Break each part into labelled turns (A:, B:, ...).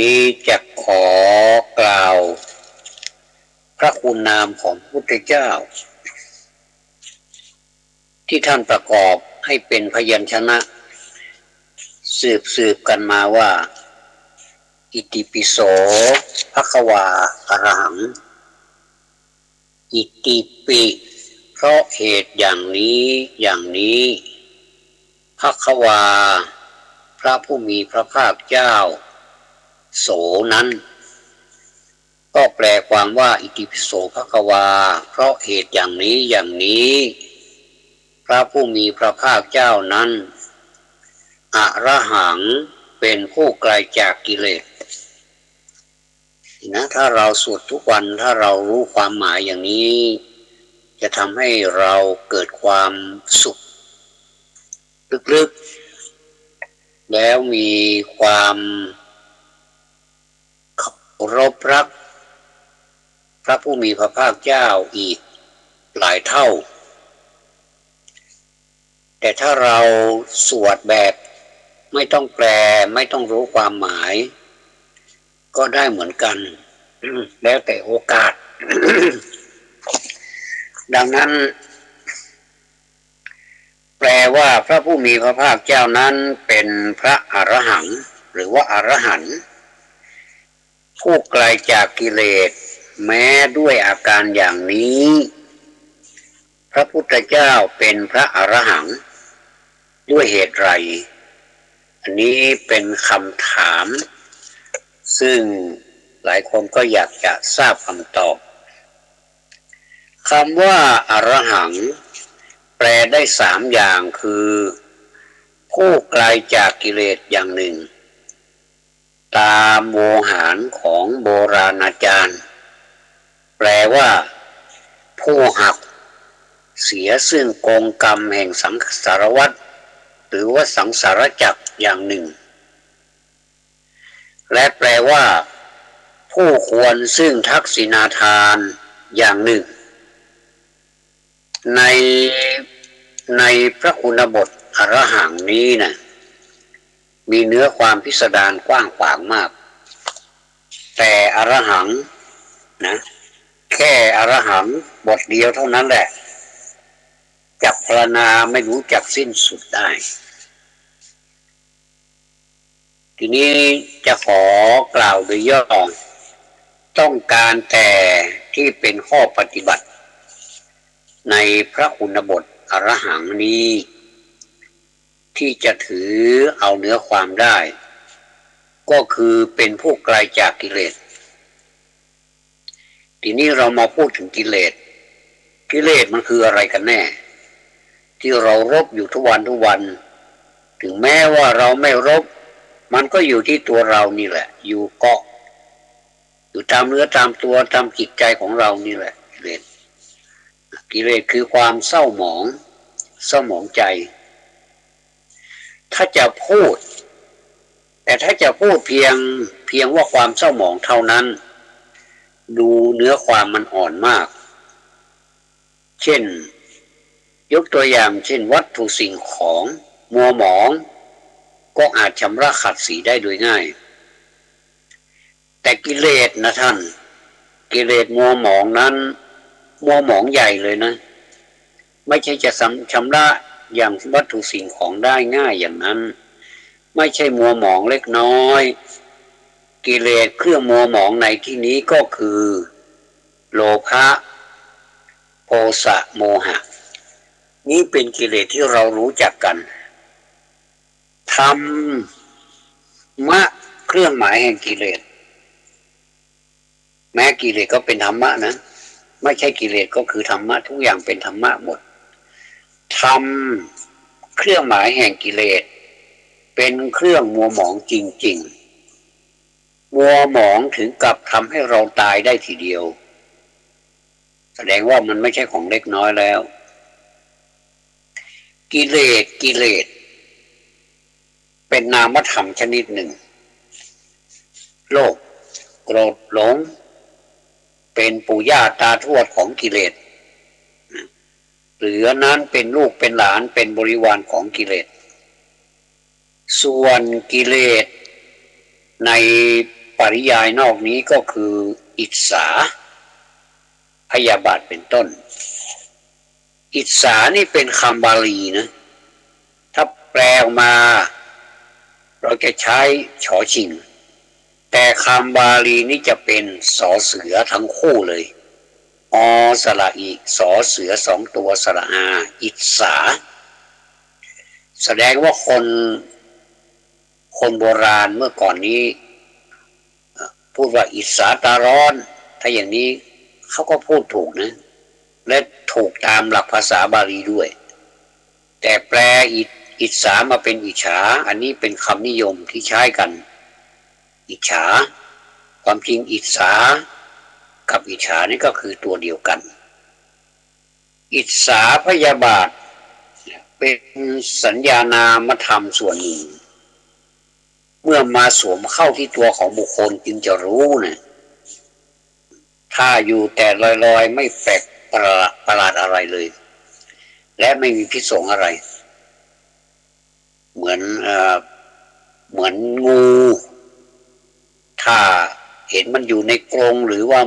A: นี้จะขอกล่าวพระคุณนามของพระพุทธเจ้าที่ท่านประกอบให้เป็นพยัญชนะสืบกันมาว่าอิติปิโสภควาอะระหังอิติปิเพราะเหตุอย่างนี้ภควาพระผู้มีพระภาคเจ้าโสนั้นก็แปลความว่าอิติปิโสภควาเพราะเหตุอย่างนี้พระผู้มีพระภาคเจ้านั้นอะระหังเป็นผู้ไกลจากกิเลสนะถ้าเราสวดทุกวันถ้าเรารู้ความหมายอย่างนี้จะทำให้เราเกิดความสุขลึกๆแล้วมีความเคารพรักพระผู้มีพระภาคเจ้าอีกหลายเท่าแต่ถ้าเราสวดแบบไม่ต้องแปลไม่ต้องรู้ความหมายก็ได้เหมือนกันแล้วแต่โอกาส ดังนั้นแปลว่าพระผู้มีพระภาคเจ้านั้นเป็นพระอรหันต์หรือว่าอรหันต์ผู้ไกลจากกิเลสแม้ด้วยอาการอย่างนี้พระพุทธเจ้าเป็นพระอรหันต์ด้วยเหตุไรอันนี้เป็นคำถามซึ่งหลายคนก็อยากจะทราบคำตอบคำว่าอรหังแปลได้3อย่างคือผู้ไกลจากกิเลสอย่างหนึ่งตามโวหารของโบราณอาจารย์แปลว่าผู้หักเสียซึ่งกองกรรมแห่งสังสารวัฏหรือว่าสังสารจักรอย่างหนึ่งและแปลว่าผู้ควรซึ่งทักษิณาทานอย่างหนึ่งในพระคุณบทอรหังนี้นะมีเนื้อความพิสดารกว้างขวางมากแต่อรหังนะแค่อรหังบทเดียวเท่านั้นแหละจักพรรณนาไม่รู้จักสิ้นสุดได้ทีนี้จะขอกล่าวโดยย่อต้องการแต่ที่เป็นข้อปฏิบัติในพระคุณบทอรหังนี้ที่จะถือเอาเนื้อความได้ก็คือเป็นผู้ไกลจากกิเลสทีนี้เรามาพูดถึงกิเลสมันคืออะไรกันแน่ที่เรารบอยู่ทุกวันถึงแม้ว่าเราไม่รบมันก็อยู่ที่ตัวเรานี่แหละอยู่เกาะอยู่ตามเนื้อตามตัวตามจิตใจของเรานี่แหละกิเลสคือความเศร้าหมองใจถ้าจะพูดแต่ถ้าจะพูดเพียงว่าความเศร้าหมองเท่านั้นดูเนื้อความมันอ่อนมากเช่นยกตัวอย่างเช่นวัตถุสิ่งของมัวหมองก็อาจชำระขัดสีได้โดยง่ายแต่กิเลสนะท่านกิเลสมัวหมองนั้นมัวหมองใหญ่เลยนะไม่ใช่จะชำระอย่างวัตถุสิ่งของได้ง่ายอย่างนั้นไม่ใช่มัวหมองเล็กน้อยกิเลสเครื่องมัวหมองในที่นี้ก็คือโลภะโทสะโมหะนี่เป็นกิเลสที่เรารู้จักกันธรรมะเครื่องหมายแห่งกิเลสแม้กิเลสก็เป็นธรรมะนะไม่ใช่กิเลสก็คือธรรมะทุกอย่างเป็นธรรมะหมดธรรมเครื่องหมายแห่งกิเลสเป็นเครื่องมัวหมองจริงๆมัวหมองถึงกับทำให้เราตายได้ทีเดียวแสดงว่ามันไม่ใช่ของเล็กน้อยแล้วกิเลสเป็นนามธรรมชนิดหนึ่งโลภโกรธหลงเป็นปู่ย่าตาทวดของกิเลสเหลือนั้นเป็นลูกเป็นหลานเป็นบริวารของกิเลสส่วนกิเลสใน ปริยายนอกนี้ก็คืออิจฉาพยาบาทเป็นต้นอิจฉานี่เป็นคำบาลีนะถ้าแปลออกมาเราจะใช้ฉอชิงแต่คำบาลีนี่จะเป็นสอเสือทั้งคู่เลยอสระอีสอเสือสองตัวสระอาอิจฉาแสดงว่าคนโบราณเมื่อก่อนนี้พูดว่าอิจฉาตาร้อนถ้าอย่างนี้เขาก็พูดถูกนะและถูกตามหลักภาษาบาลีด้วยแต่แปลอิจฉามาเป็นอิจฉาอันนี้เป็นคำนิยมที่ใช้กันอิจฉาความจริงอิจฉากับอิจฉานี่ก็คือตัวเดียวกันอิจฉาพยาบาทเป็นสัญญานามธรรมส่วนหนึ่งเมื่อมาสวมเข้าที่ตัวของบุคคลจึงจะรู้นะถ้าอยู่แต่ลอยๆไม่แปลกประหลาดอะไรเลยและไม่มีพิษสงอะไรเหมือนงูถ้าเห็นมันอยู่ในกรงหรือว่า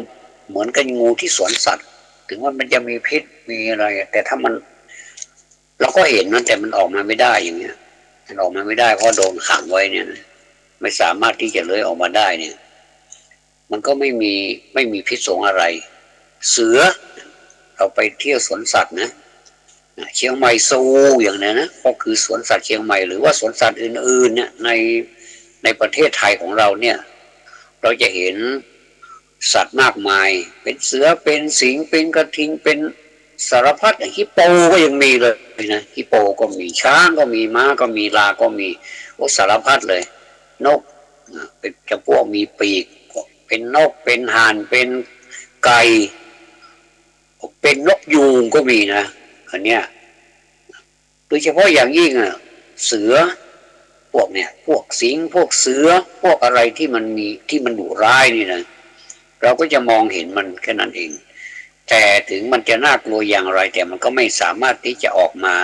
A: เหมือนกับงูที่สวนสัตว์ถึงว่ามันจะมีพิษมีอะไรแต่ถ้ามันเราก็เห็นมันแต่มันออกมาไม่ได้อย่างเงี้ยมันออกมาไม่ได้เพราะโดนขังไว้เนี่ยไม่สามารถที่จะเลื้อยออกมาได้เนี่ยมันก็ไม่มีพิษสงอะไรเสือเราไปเที่ยวสวนสัตว์นะเชียงใหม่ซูอย่างนี้นะก็คือสวนสัตว์เชียงใหม่หรือว่าสวนสัตว์อื่นๆเนี่ยในประเทศไทยของเราเนี่ยเราจะเห็นสัตว์มากมายเป็นเสือเป็นสิงเป็นกระทิงเป็นสารพัดฮิปโปก็ยังมีเลยนะฮิปโปก็มีช้างก็มีม้าก็มีลาก็มีโอ้สารพัดเลยนกเป็นจำพวกมีปีกเป็นนกเป็นห่านเป็นไก่เป็นนกยูงก็มีนะอันเนี้ยโดยเฉพาะอย่างยิ่งเสือพวกเนี่ยพวกสิงพวกเสือพวกอะไรที่มันดุร้ายนี่นะเราก็จะมองเห็นมันแค่นั้นเองแต่ถึงมันจะน่ากลัวอย่างไรแต่มันก็ไม่สามารถที่จะออกมา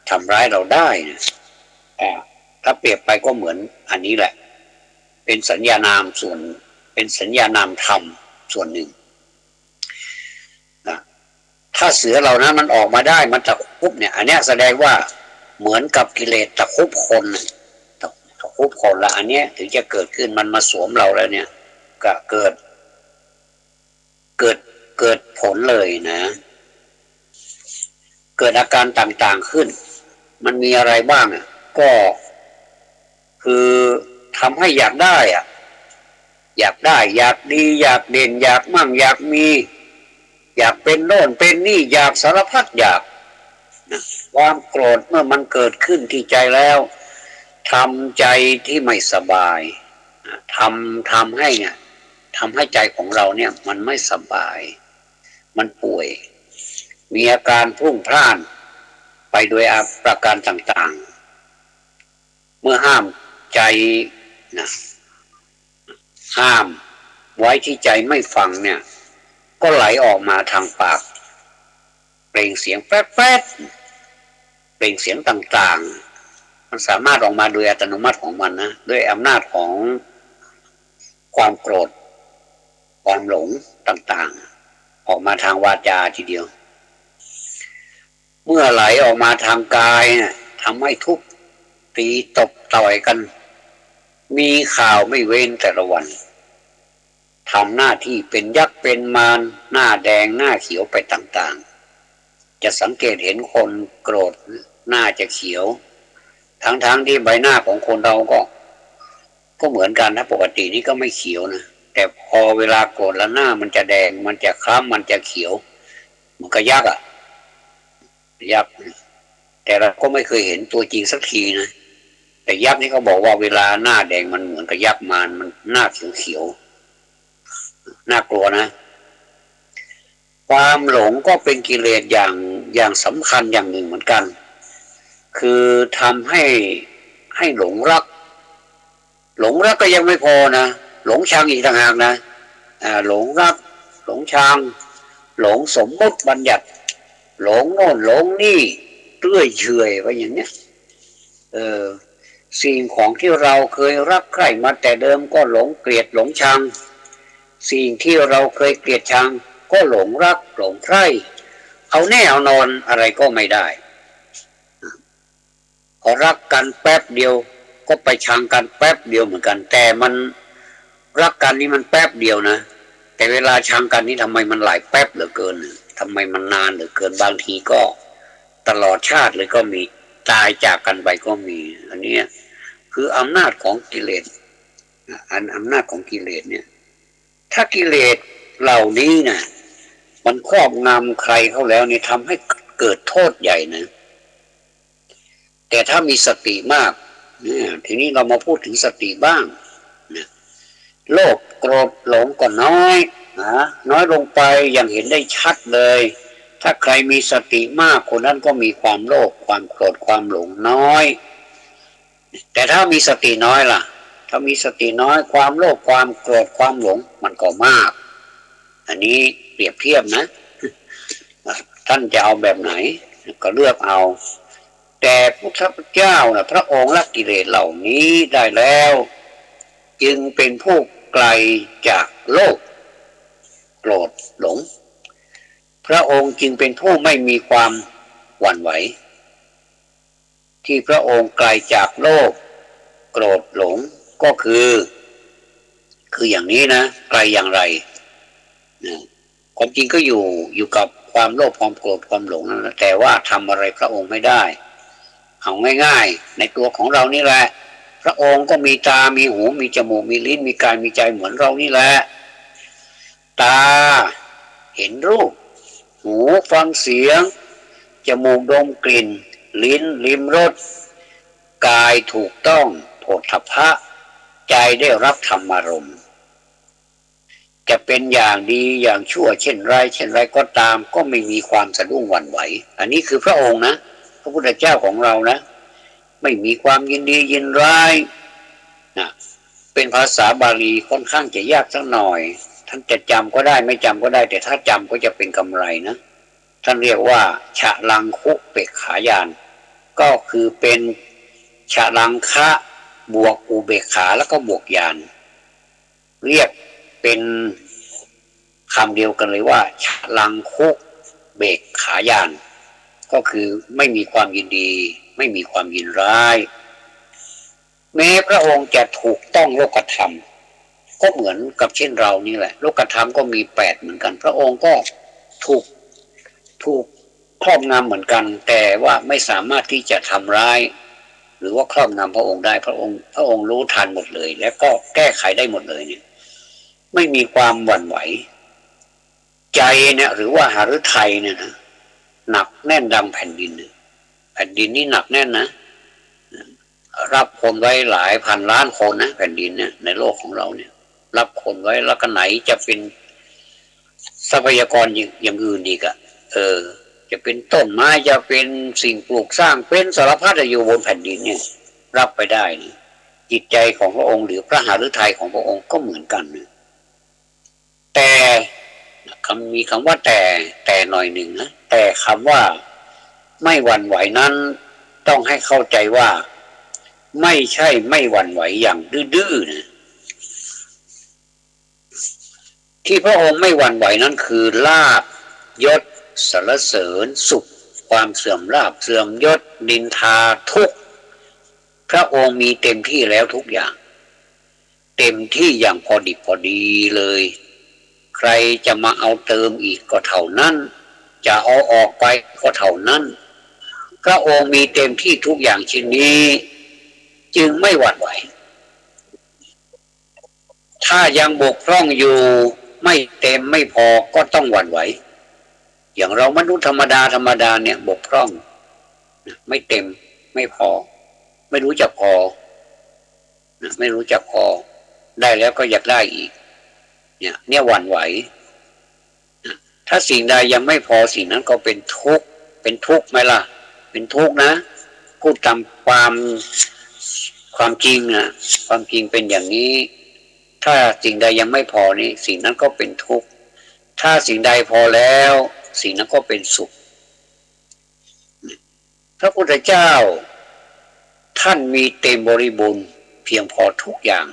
A: ทำร้ายเราได้นะถ้าเปรียบไปก็เหมือนอันนี้แหละเป็นสัญญานามเป็นสัญญานามธรรมส่วนหนึ่งถ้าเสือเหล่านั้นมันออกมาได้มันตะคุบเนี่ยอันนี้แสดงว่าเหมือนกับกิเลสตะคุบคนตะคุบคนละอันนี้ถึงจะเกิดขึ้นมันมาสวมเราแล้วเนี่ยก็เกิดผลเลยนะเกิดอาการต่างๆขึ้นมันมีอะไรบ้างก็คือทำให้อยากได้อยากดีอยากเด่นอยากมั่งอยากมีอยากเป็นโน่นเป็นนี่อยากสารพัดอยากความโกรธเมื่อมันเกิดขึ้นที่ใจแล้วทำใจที่ไม่สบายทำให้ใจของเราเนี่ยมันไม่สบายมันป่วยมีอาการพรุ่งพล่านไปโดยประการต่างๆเมื่อห้ามใจนะห้ามไว้ที่ใจไม่ฟังเนี่ยก็ไหลออกมาทางปากเปล่งเสียงแป๊ดเปล่งเสียงต่างๆมันสามารถออกมาโดยอัตโนมัติของมันนะด้วยอำนาจของความโกรธความหลงต่างๆออกมาทางวาจาทีเดียวเมื่อไหลออกมาทางกายเนี่ยทำให้ทุบตีตบต่อยกันมีข่าวไม่เว้นแต่ละวันทำหน้าที่เป็นยักษ์เป็นมารหน้าแดงหน้าเขียวไปต่างๆจะสังเกตเห็นคนโกรธหน้าจะเขียวทั้งที่ใบหน้าของคนเราก็เหมือนกันนะปกตินี่ก็ไม่เขียวนะแต่พอเวลาโกรธแล้วหน้ามันจะแดงมันจะคล้ำมันจะเขียวมันก็ยักษ์ยักษ์แต่เราก็ไม่เคยเห็นตัวจริงสักทีนะแต่ยักษ์นี่เขาบอกว่าเวลาหน้าแดงมันเหมือนกับยักษ์มันหน้าเขียวน่ากลัวนะความหลงก็เป็นกิเลสอย่างสำคัญอย่างหนึ่งเหมือนกันคือทำให้หลงรักก็ยังไม่พอนะหลงชังอีกต่างหากนะหลงรักหลงชังหลงสมมติบัญญัติหลงโน่นหลงนี่เรื่อยเฉยไปอย่างเนี้ย สิ่งของที่เราเคยรักใคร่มาแต่เดิมก็หลงเกลียดหลงชังสิ่งที่เราเคยเกลียดชังก็หลงรักหลงใคร่เอาแน่เอานอนอะไรก็ไม่ได้พอรักกันแป๊บเดียวก็ไปชังกันแป๊บเดียวเหมือนกันแต่มันรักกันนี่มันแป๊บเดียวนะแต่เวลาชังกันนี่ทำไมมันหลายแป๊บเหลือเกินทำไมมันนานเหลือเกินบางทีก็ตลอดชาติเลยก็มีตายจากกันไปก็มีอันนี้คืออำนาจของกิเลสอำนาจของกิเลสเนี่ยถ้ากิเลสเหล่านี้นะมันครอบงำใครเข้าแล้วนี่ทำให้เกิดโทษใหญ่นะแต่ถ้ามีสติมากทีนี้เรามาพูดถึงสติบ้างโลภโกรธหลงก็น้อยน้อยลงไปอย่างเห็นได้ชัดเลยถ้าใครมีสติมากคนนั้นก็มีความโลภความโกรธความหลงน้อยแต่ถ้ามีสติน้อยล่ะถ้ามีสติน้อยความโลภความโกรธความหลงมันก็มากอันนี้เปรียบเทียบนะท่านจะเอาแบบไหนก็เลือกเอาแต่พระพุทธเจ้านะพระองค์ละกิเลสเหล่านี้ได้แล้วจึงเป็นผู้ไกลจากโลภโกรธหลงพระองค์จึงเป็นผู้ไม่มีความหวั่นไหวที่พระองค์ไกลจากโลภโกรธหลงก็คืออย่างนี้นะไกลอย่างไรความจริงก็อยู่กับความโลภความโกรธความหลงนั่นแหละแต่ว่าทำอะไรพระองค์ไม่ได้เอาง่ายๆในตัวของเรานี่แหละพระองค์ก็มีตามีหูมีจมูกมีลิ้นมีกายมีใจเหมือนเรานี่แหละตาเห็นรูปหูฟังเสียงจมูกดมกลิ่นลิ้นลิ้มรสกายถูกต้องโผฏฐัพพะใจได้รับธรรมารมณ์จะเป็นอย่างดีอย่างชั่วเช่นไรก็ตามก็ไม่มีความสะดุ้งหวั่นไหวอันนี้คือพระองค์นะพระพุทธเจ้าของเรานะไม่มีความยินดียินร้ายนะเป็นภาษาบาลีค่อนข้างจะยากสักหน่อยท่านจะจำก็ได้ไม่จำก็ได้แต่ถ้าจำก็จะเป็นกำไรนะท่านเรียกว่าฉะลังคุเปกขายานก็คือเป็นฉะลังคะบวกอุเบกขาแล้วก็บวกญาณเรียกเป็นคำเดียวกันเลยว่าฉะลังคุเบกขายานก็คือไม่มีความยินดีไม่มีความยินร้ายแม้พระองค์จะถูกต้องโลกธรรมก็เหมือนกับเช่นเรานี่แหละโลกธรรมก็มี8เหมือนกันพระองค์ก็ถูกครอบงำเหมือนกันแต่ว่าไม่สามารถที่จะทำร้ายหรือว่าครอบงำพระองค์ได้พระองค์รู้ทันหมดเลยแล้วก็แก้ไขได้หมดเลยเนี่ยไม่มีความหวั่นไหวใจเนี่ยหรือว่าหฤทัยเนี่ยนะหนักแน่นดังแผ่นดินนี่หนักแน่นนะรับคนไว้หลายพันล้านคนนะแผ่นดินเนี่ยในโลกของเราเนี่ยรับคนไว้แล้วก็ไหนจะเป็นทรัพยากรอย่างอื่นอีกอะจะเป็นต้นไม้จะเป็นสิ่งปลูกสร้างเป็นสารพัดอยู่บนแผ่นดินเนี่ยรับไปได้นะจิตใจของพระองค์หรือพระหฤทัยของพระองค์ก็เหมือนกันนะแต่มีคำว่าแต่หน่อยหนึ่งนะแต่คำว่าไม่หวั่นไหวนั้นต้องให้เข้าใจว่าไม่ใช่ไม่หวั่นไหวอย่างดื้อๆนะที่พระองค์ไม่หวั่นไหวนั้นคือลาภยศสรรเสริญสุขความเสื่อมลาภเสื่อมยศนินทาทุกข์พระองค์มีเต็มที่แล้วทุกอย่างเต็มที่อย่างพอดิบพอดีเลยใครจะมาเอาเติมอีกก็เท่านั้นจะเอาออกไปก็เท่านั้นพระองค์มีเต็มที่ทุกอย่างเช่นนี้จึงไม่หวั่นไหวถ้ายังบกพร่องอยู่ไม่เต็มไม่พอก็ต้องหวั่นไหวอย่างเรามนุษย์ธรรมดาเนี่ยบกพร่องไม่เต็มไม่พอไม่รู้จักพอไม่รู้จักพอได้แล้วก็อยากได้อีกเนี่ยหวั่นไหวถ้าสิ่งใดยังไม่พอสิ่งนั้นก็เป็นทุกข์ไหมล่ะเป็นทุกข์นะพูดตามความจริงนะความจริงเป็นอย่างนี้ถ้าสิ่งใดยังไม่พอนี่สิ่งนั้นก็เป็นทุกข์ถ้าสิ่งใดพอแล้วสิ่งนั้นก็เป็นสุขพระพุทธเจ้า ท่านมีเต็มบริบูรณ์เพียงพอทุกอย่าง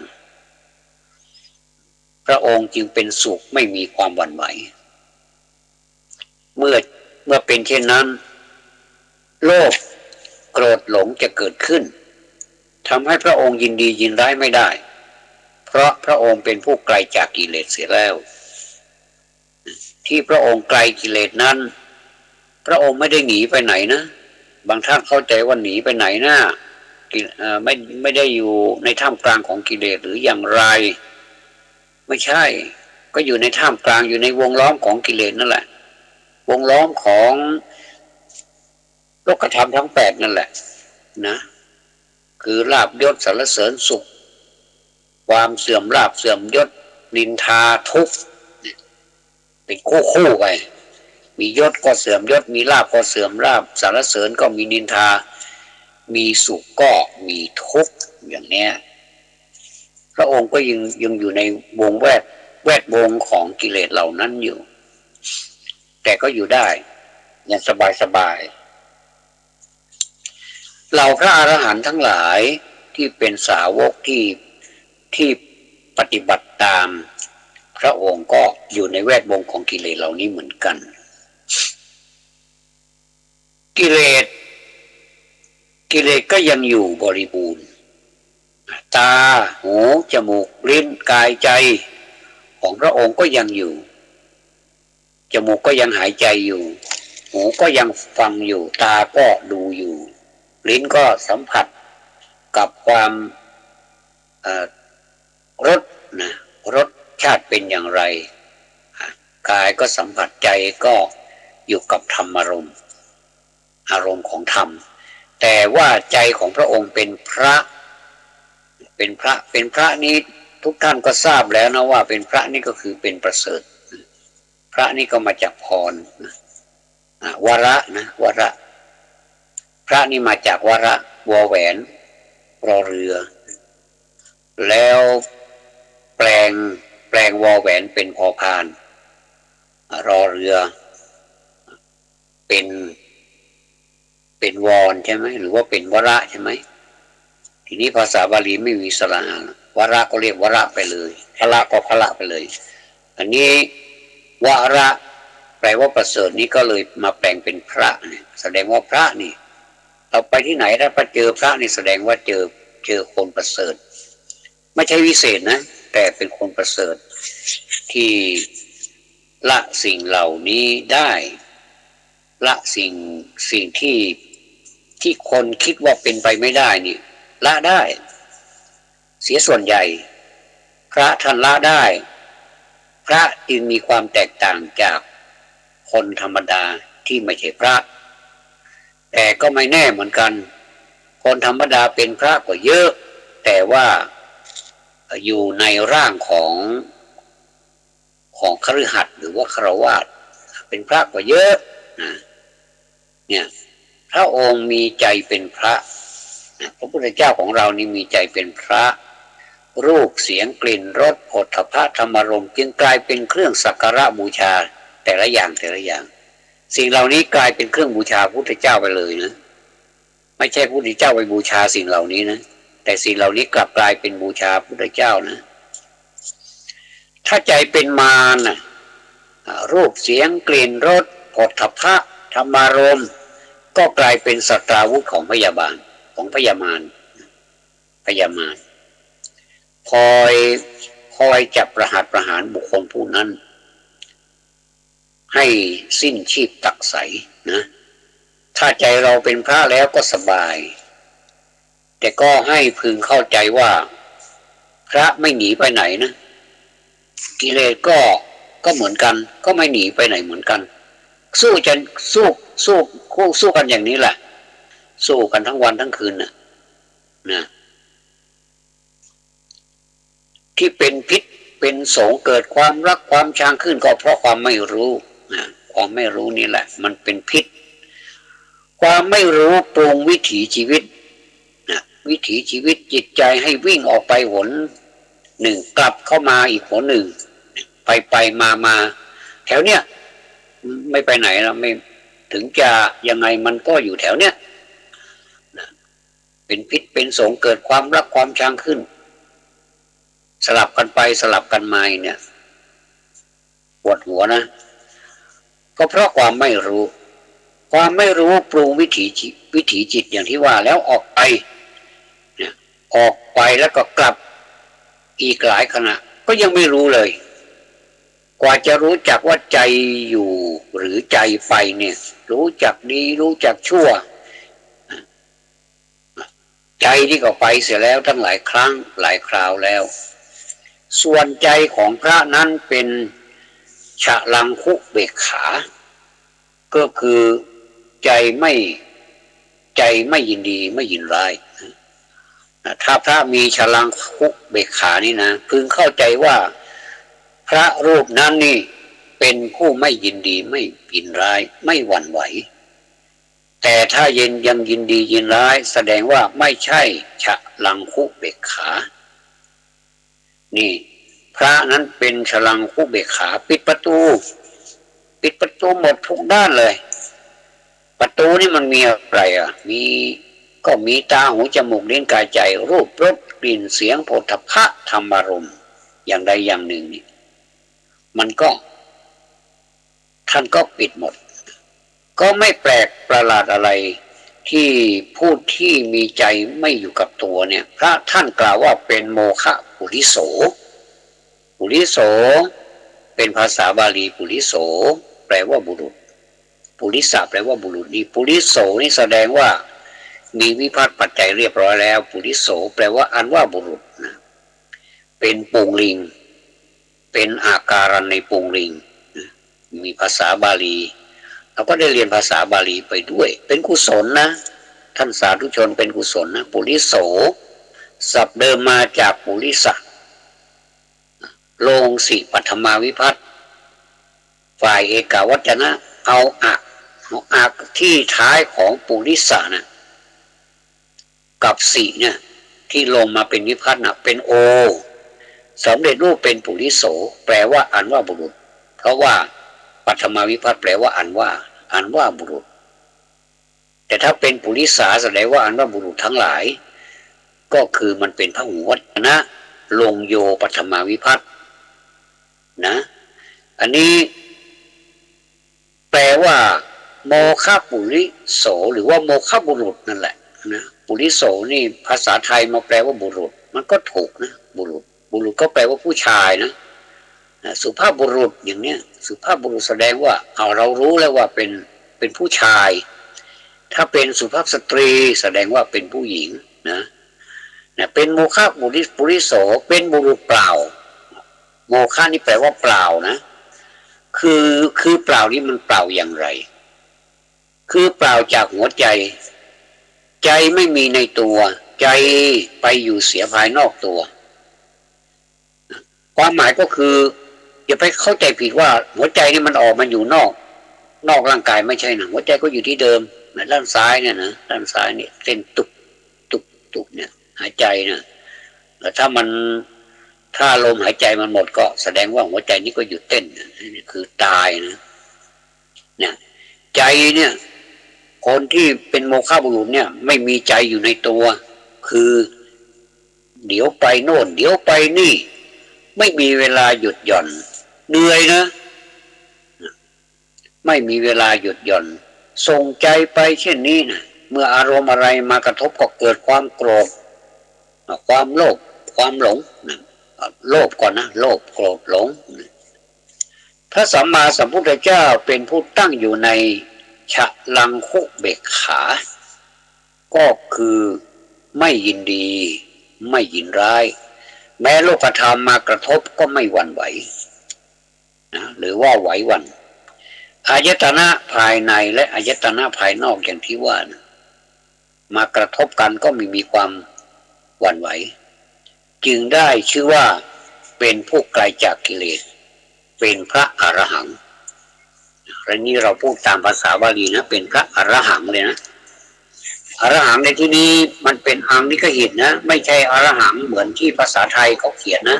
A: พระองค์จึงเป็นสุขไม่มีความหวั่นไหวเมื่อเป็นเช่นนั้นโลภโกรธหลงจะเกิดขึ้นทำให้พระองค์ยินดียินร้ายไม่ได้เพราะพระองค์เป็นผู้ไกลจากกิเลสเสียแล้วที่พระองค์ไกลกิเลสนั้นพระองค์ไม่ได้หนีไปไหนนะบางท่านเข้าใจว่าหนีไปไหนนะไม่ได้อยู่ในท่ามกลางของกิเลสหรืออย่างไรไม่ใช่ก็อยู่ในท่ามกลางอยู่ในวงล้อมของกิเลสนั่นแหละวงล้อมของโลกธรรมทั้งแปดนั่นแหละนะคือลาภยศสรรเสริญสุขความเสื่อมลาภเสื่อมยศนินทาทุกข์เป็นคู่ไปมียศก็เสื่อมยศมีลาภก็เสื่อมลาภสรรเสริญก็มีนินทามีสุขก็มีทุกข์อย่างเนี้ยพระองค์ก็ยังอยู่ในวงแวดวงของกิเลสเหล่านั้นอยู่แต่ก็อยู่ได้อย่างสบายเหล่าพระอรหันต์ทั้งหลายที่เป็นสาวกที่ปฏิบัติตามพระองค์ก็อยู่ในแวดวงของกิเลสเหล่านี้เหมือนกันกิเลสก็ยังอยู่บริบูรณ์ตาหูจมูกลิ้นกายใจของพระองค์ก็ยังอยู่จมูกก็ยังหายใจอยู่หูก็ยังฟังอยู่ตาก็ดูอยู่ลิ้นก็สัมผัสกับความรสนะรสชาติเป็นอย่างไรกายก็สัมผัสใจก็อยู่กับธรรมอารมณ์ของธรรมแต่ว่าใจของพระองค์เป็นพระนี้ทุกท่านก็ทราบแล้วนะว่าเป็นพระนี่ก็คือเป็นประเสริฐพระนี่ก็มาจากพรวระนะวระพระนี่มาจากวระวแหวนรอเรือแล้วแปลงวแหวนเป็นพอพานรอเรือเป็นวรใช่ไหมหรือว่าเป็นวระใช่ไหมทีนี้ภาษาบาลีไม่มีสระวระก็เรียกวระไปเลยพระก็พระไปเลยอันนี้วระแปลว่าประเสริฐนี้ก็เลยมาแปลงเป็นพระเนี่ยแสดงว่าพระนี่เราไปที่ไหนถ้าไปเจอพระนี่แสดงว่าเจอคนประเสริฐไม่ใช่วิเศษนะแต่เป็นคนประเสริฐที่ละสิ่งเหล่านี้ได้ละสิ่งที่คนคิดว่าเป็นไปไม่ได้นี่ละได้เสียส่วนใหญ่พระท่านละได้พระจึงมีความแตกต่างจากคนธรรมดาที่ไม่ใช่พระแต่ก็ไม่แน่เหมือนกันคนธรรมดาเป็นพระก็เยอะแต่ว่าอยู่ในร่างของคฤหัสถ์หรือว่าฆราวาสเป็นพระก็เยอะนะเนี่ยพระองค์มีใจเป็นพระพระพุทธเจ้าของเรานี่มีใจเป็นพระรูปเสียงกลิ่นรสโผฏฐัพพะธรรมารมณ์จึงกลายเป็นเครื่องสักการะบูชาแต่ละอย่างสิ่งเหล่านี้กลายเป็นเครื่องบูชาพระพุทธเจ้าไปเลยนะไม่ใช่พระพุทธเจ้าไปบูชาสิ่งเหล่านี้นะแต่สิ่งเหล่านี้กลับกลายเป็นบูชาพระพุทธเจ้านะถ้าใจเป็นมารนะรูปเสียงกลิ่นรสโผฏฐัพพะธรรมารมณ์ก็กลายเป็นศัตราวุธของพยามารคอยจับประหารบุคคลผู้นั้นให้สิ้นชีพตักใสนะถ้าใจเราเป็นพระแล้วก็สบายแต่ก็ให้พึงเข้าใจว่าพระไม่หนีไปไหนนะกิเลสก็เหมือนกันก็ไม่หนีไปไหนเหมือนกันสู้กันอย่างนี้แหละสู้กันทั้งวันทั้งคืนนะที่เป็นพิษเป็นโสงเกิดความรักความชังขึ้นก็เพราะความไม่รู้ความไม่รู้นี่แหละมันเป็นพิษความไม่รู้ปรุงวิถีชีวิตวิถีชีวิตจิตใจให้วิ่งออกไปหนหนึ่งกลับเข้ามาอีกหนหนึ่งไปมาแถวเนี้ยไม่ไปไหนแล้วไม่ถึงจะยังไงมันก็อยู่แถวเนี้ย เป็นพิษเป็นสงเกิดความรักความชังขึ้นสลับกันไปสลับกันมาเนี่ยปวดหัวนะก็เพราะความไม่รู้ปรุงวิถีจิตอย่างที่ว่าแล้วออกไปเนี่ยออกไปแล้วก็กลับอีกหลายขณะก็ยังไม่รู้เลยกว่าจะรู้จักว่าใจอยู่หรือใจไปเนี่ยรู้จักดีรู้จักชั่วใจที่ก็ไปเสียแล้วทั้งหลายครั้งหลายคราวแล้วส่วนใจของพระนั้นเป็นฉลังคุเบกขาก็คือใจไม่ยินดีไม่ยินร้ายถ้าพระมีฉลังคุเบกขานี่นะพึงเข้าใจว่าพระรูปนั้นนี่เป็นผู้ไม่ยินดีไม่ยินร้ายไม่หวั่นไหวแต่ถ้ายังยินดียินร้ายแสดงว่าไม่ใช่ฉลังคุเบกขานี่พระนั้นเป็นฉลังคุเบกขาปิดประตูหมดทุกด้านเลยประตูนี่มันมีอะไรมีตาหูจมูกลิ้นกายใจรูปรสกลิ่นเสียงโผฏฐัพพะธรรมารมณ์อย่างใดอย่างหนึ่งนี่มันก็ท่านก็ปิดหมดก็ไม่แปลกประหลาดอะไรที่ผู้ที่มีใจไม่อยู่กับตัวเนี่ยพระท่านกล่าวว่าเป็นโมฆะปุริโสเป็นภาษาบาลีปุริโสแปลว่าบุรุษปุริสะแปลว่าบุรุษนี่ปุริโสนี่แสดงว่ามีวิภัตปัจจัยเรียบร้อยแล้วปุริโสแปลว่าอันว่าบุรุษนะเป็นปุงลิงเป็นอาการันในปุงลิงมีภาษาบาลีเราก็ได้เรียนภาษาบาลีไปด้วยเป็นกุศลนะท่านสาธุชนเป็นกุศลนะปุริโสศัพท์เดิมมาจากปุริสะโลงสิปัทมาวิภัตฝ่ายเอกวัจนะเอาอักที่ท้ายของปุริสะนะกับสิเนี่ยที่ลงมาเป็นวิภัตนะเป็นโอสำเร็จรูปเป็นปุริโสแปลว่าอันว่าบุรุษเพราะว่าปัทมาวิภัตแปลว่าอันว่าบุรุษแต่ถ้าเป็นปุริสาแสดงว่าอันว่าบุรุษทั้งหลายก็คือมันเป็นพหูวจนะลงโยปัทมาวิภัตนะอันนี้แปลว่าโมฆะปุริโสหรือว่าโมฆะบุรุษนั่นแหละนะปุริโสนี่ภาษาไทยมาแปลว่าบุรุษมันก็ถูกนะบุรุษก็แปลว่าผู้ชายนะสุภาพบุรุษอย่างเนี้ยสุภาพบุรุษแสดงว่าเรารู้แล้วว่าเป็นผู้ชายถ้าเป็นสุภาพสตรีแสดงว่าเป็นผู้หญิงนะเป็นโมฆะปุริโสเป็นบุรุษเปล่าโมฆะนี่แปลว่าเปล่านะคือเปล่านี่มันเปล่าอย่างไรคือเปล่าจากหัวใจไม่มีในตัวใจไปอยู่เสียภายนอกตัวความหมายก็คืออย่าไปเข้าใจผิดว่าหัวใจนี่มันออกมาอยู่นอกร่างกายไม่ใช่นะหัวใจก็อยู่ที่เดิมด้านซ้ายเนี่ยนะด้านซ้ายเนี่ยเส้นตุบเนี่ยหายใจนะแล้วถ้าลมหายใจมันหมดก็แสดงว่าหัวใจนี้ก็หยุดเต้นนี่คือตายนะเนี่ยใจเนี่ยคนที่เป็นโมฆะบุรุษเนี่ยไม่มีใจอยู่ในตัวคือเดี๋ยวไปโน่นเดี๋ยวไปนี่ไม่มีเวลาหยุดหย่อนเหนื่อยนะไม่มีเวลาหยุดหย่อนส่งใจไปเช่นนี้นะเมื่ออารมณ์อะไรมากระทบก็เกิดความโกรธความโลภความหลงโลภก่อนนะโลภโกรธหลงพระสัมมาสัมพุทธเจ้าเป็นผู้ตั้งอยู่ในฉลังคุเบกขาก็คือไม่ยินดีไม่ยินร้ายแม้โลกธรรมมากระทบก็ไม่หวั่นไหวนะหรือว่าไหวหวั่นอายตนะภายในและอายตนะภายนอกอย่างที่ว่านะมากระทบกันก็ไม่มีความหวั่นไหวจึงได้ชื่อว่าเป็นผู้ไกลจากกิเลสเป็นพระอรหังและนี้เราพูดตามภาษาบาลีนะเป็นพระอรหังเลยนะอรหังในที่นี้มันเป็นอังนิกหิตนะไม่ใช่อรหังเหมือนที่ภาษาไทยเขาเขียนนะ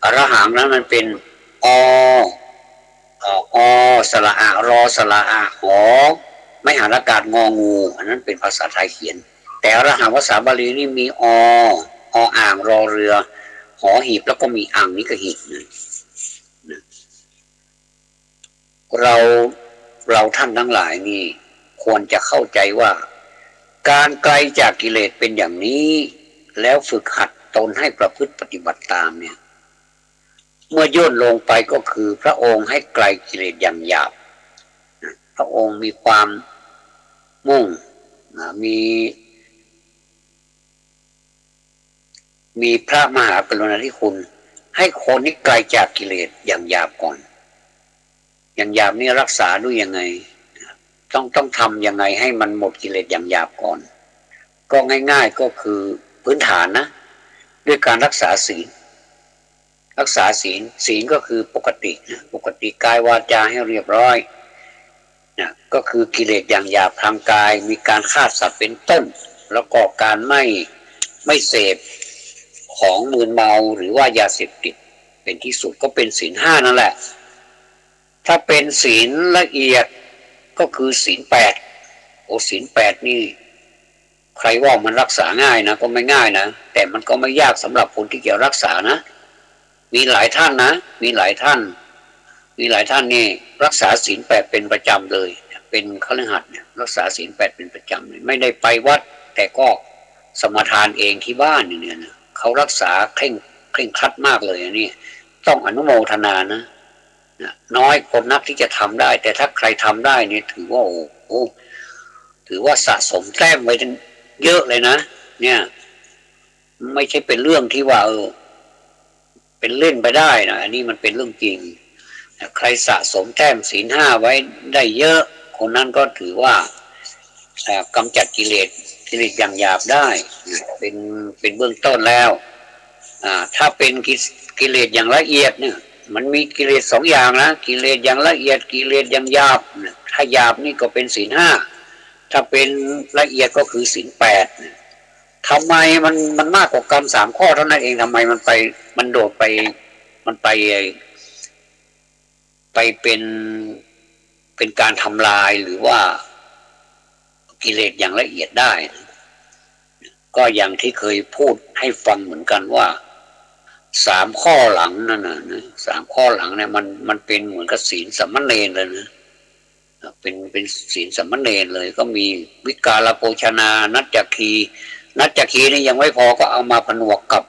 A: อรหังนั้นมันเป็นอสระอารอสระอาหอไม่หันอากาศงองูอันนั้นเป็นภาษาไทยเขียน แต่อรหังภาษาบาลีนี่มีออ่างรอเรือหอหีบแล้วก็มีอ่างนี้ก็หีบนะเราท่านทั้งหลายนี่ควรจะเข้าใจว่าการไกลจากกิเลสเป็นอย่างนี้แล้วฝึกหัดตนให้ประพฤติปฏิบัติตามเนี่ยเมื่อย่นลงไปก็คือพระองค์ให้ไกลกิเลสอย่างหยาบพระองค์มีความมุ่งมีพระมหากรุณาธิคุณให้คนนี้ไกลจากกิเลสอย่างหยาบก่อนอย่างหยาบนี่รักษาด้วยยังไงต้องทำยังไงให้มันหมดกิเลสอย่างหยาบก่อนก็ง่ายๆก็คือพื้นฐานนะด้วยการรักษาศีลศีลก็คือปกติกายวาจาให้เรียบร้อยนะก็คือกิเลสอย่างหยาบทางกายมีการฆ่าสัตว์เป็นต้นแล้วก็การไม่เสพของมึนเมาหรือว่ายาเสพติดเป็นที่สุดก็เป็นศีลห้านั่นแหละถ้าเป็นศีลละเอียดก็คือศีลแปดศีลแปดนี่ใครว่ามันรักษาง่ายนะก็ไม่ง่ายนะแต่มันก็ไม่ยากสำหรับคนที่จะรักษานะมีหลายท่านนี่รักษาศีลแปดเป็นประจำเลยเป็นคฤหัสถ์เนี่ยรักษาศีลแปดเป็นประจำเลยไม่ได้ไปวัดแต่ก็สมทานเองที่บ้านเนี่ยนะเขารักษาเคร่งครัดมากเลยอันนี้ต้องอนุโมทนานะน้อยคนนักที่จะทำได้แต่ถ้าใครทำได้เนี่ยถือว่าสะสมแต้มไว้เยอะเลยนะเนี่ยไม่ใช่เป็นเรื่องที่ว่าเป็นเล่นไปได้นะอันนี้มันเป็นเรื่องจริงใครสะสมแต้มศีลห้าไว้ได้เยอะคนนั้นก็ถือว่ากำจัดกิเลสอย่างหยาบได้เป็นเบื้องต้นแล้วถ้าเป็นกิเลสอย่างละเอียดเนี่ยมันมีกิเลสสองอย่างนะกิเลสอย่างละเอียดกิเลสอย่างหยาบถ้าหยาบนี่ก็เป็นศีลห้าถ้าเป็นละเอียดก็คือศีลแปดทำไมมันมากกว่ากรรมสามข้อเท่านั้นเองทำไมมันโดดไปมันไปเป็นการทำลายหรือว่ากิเลสอย่างละเอียดได้ก็อย่างที่เคยพูดให้ฟังเหมือนกันว่าสามข้อหลังนั่นนะสามข้อหลังเนี่ยมันเป็นเหมือนกับศีลสัมมเนรเลยนะเป็นศีลสัมมเนรเลยก็มีวิกาลโภชนานัจจคีนี่ยังไม่พอก็เอามาผนวกกับ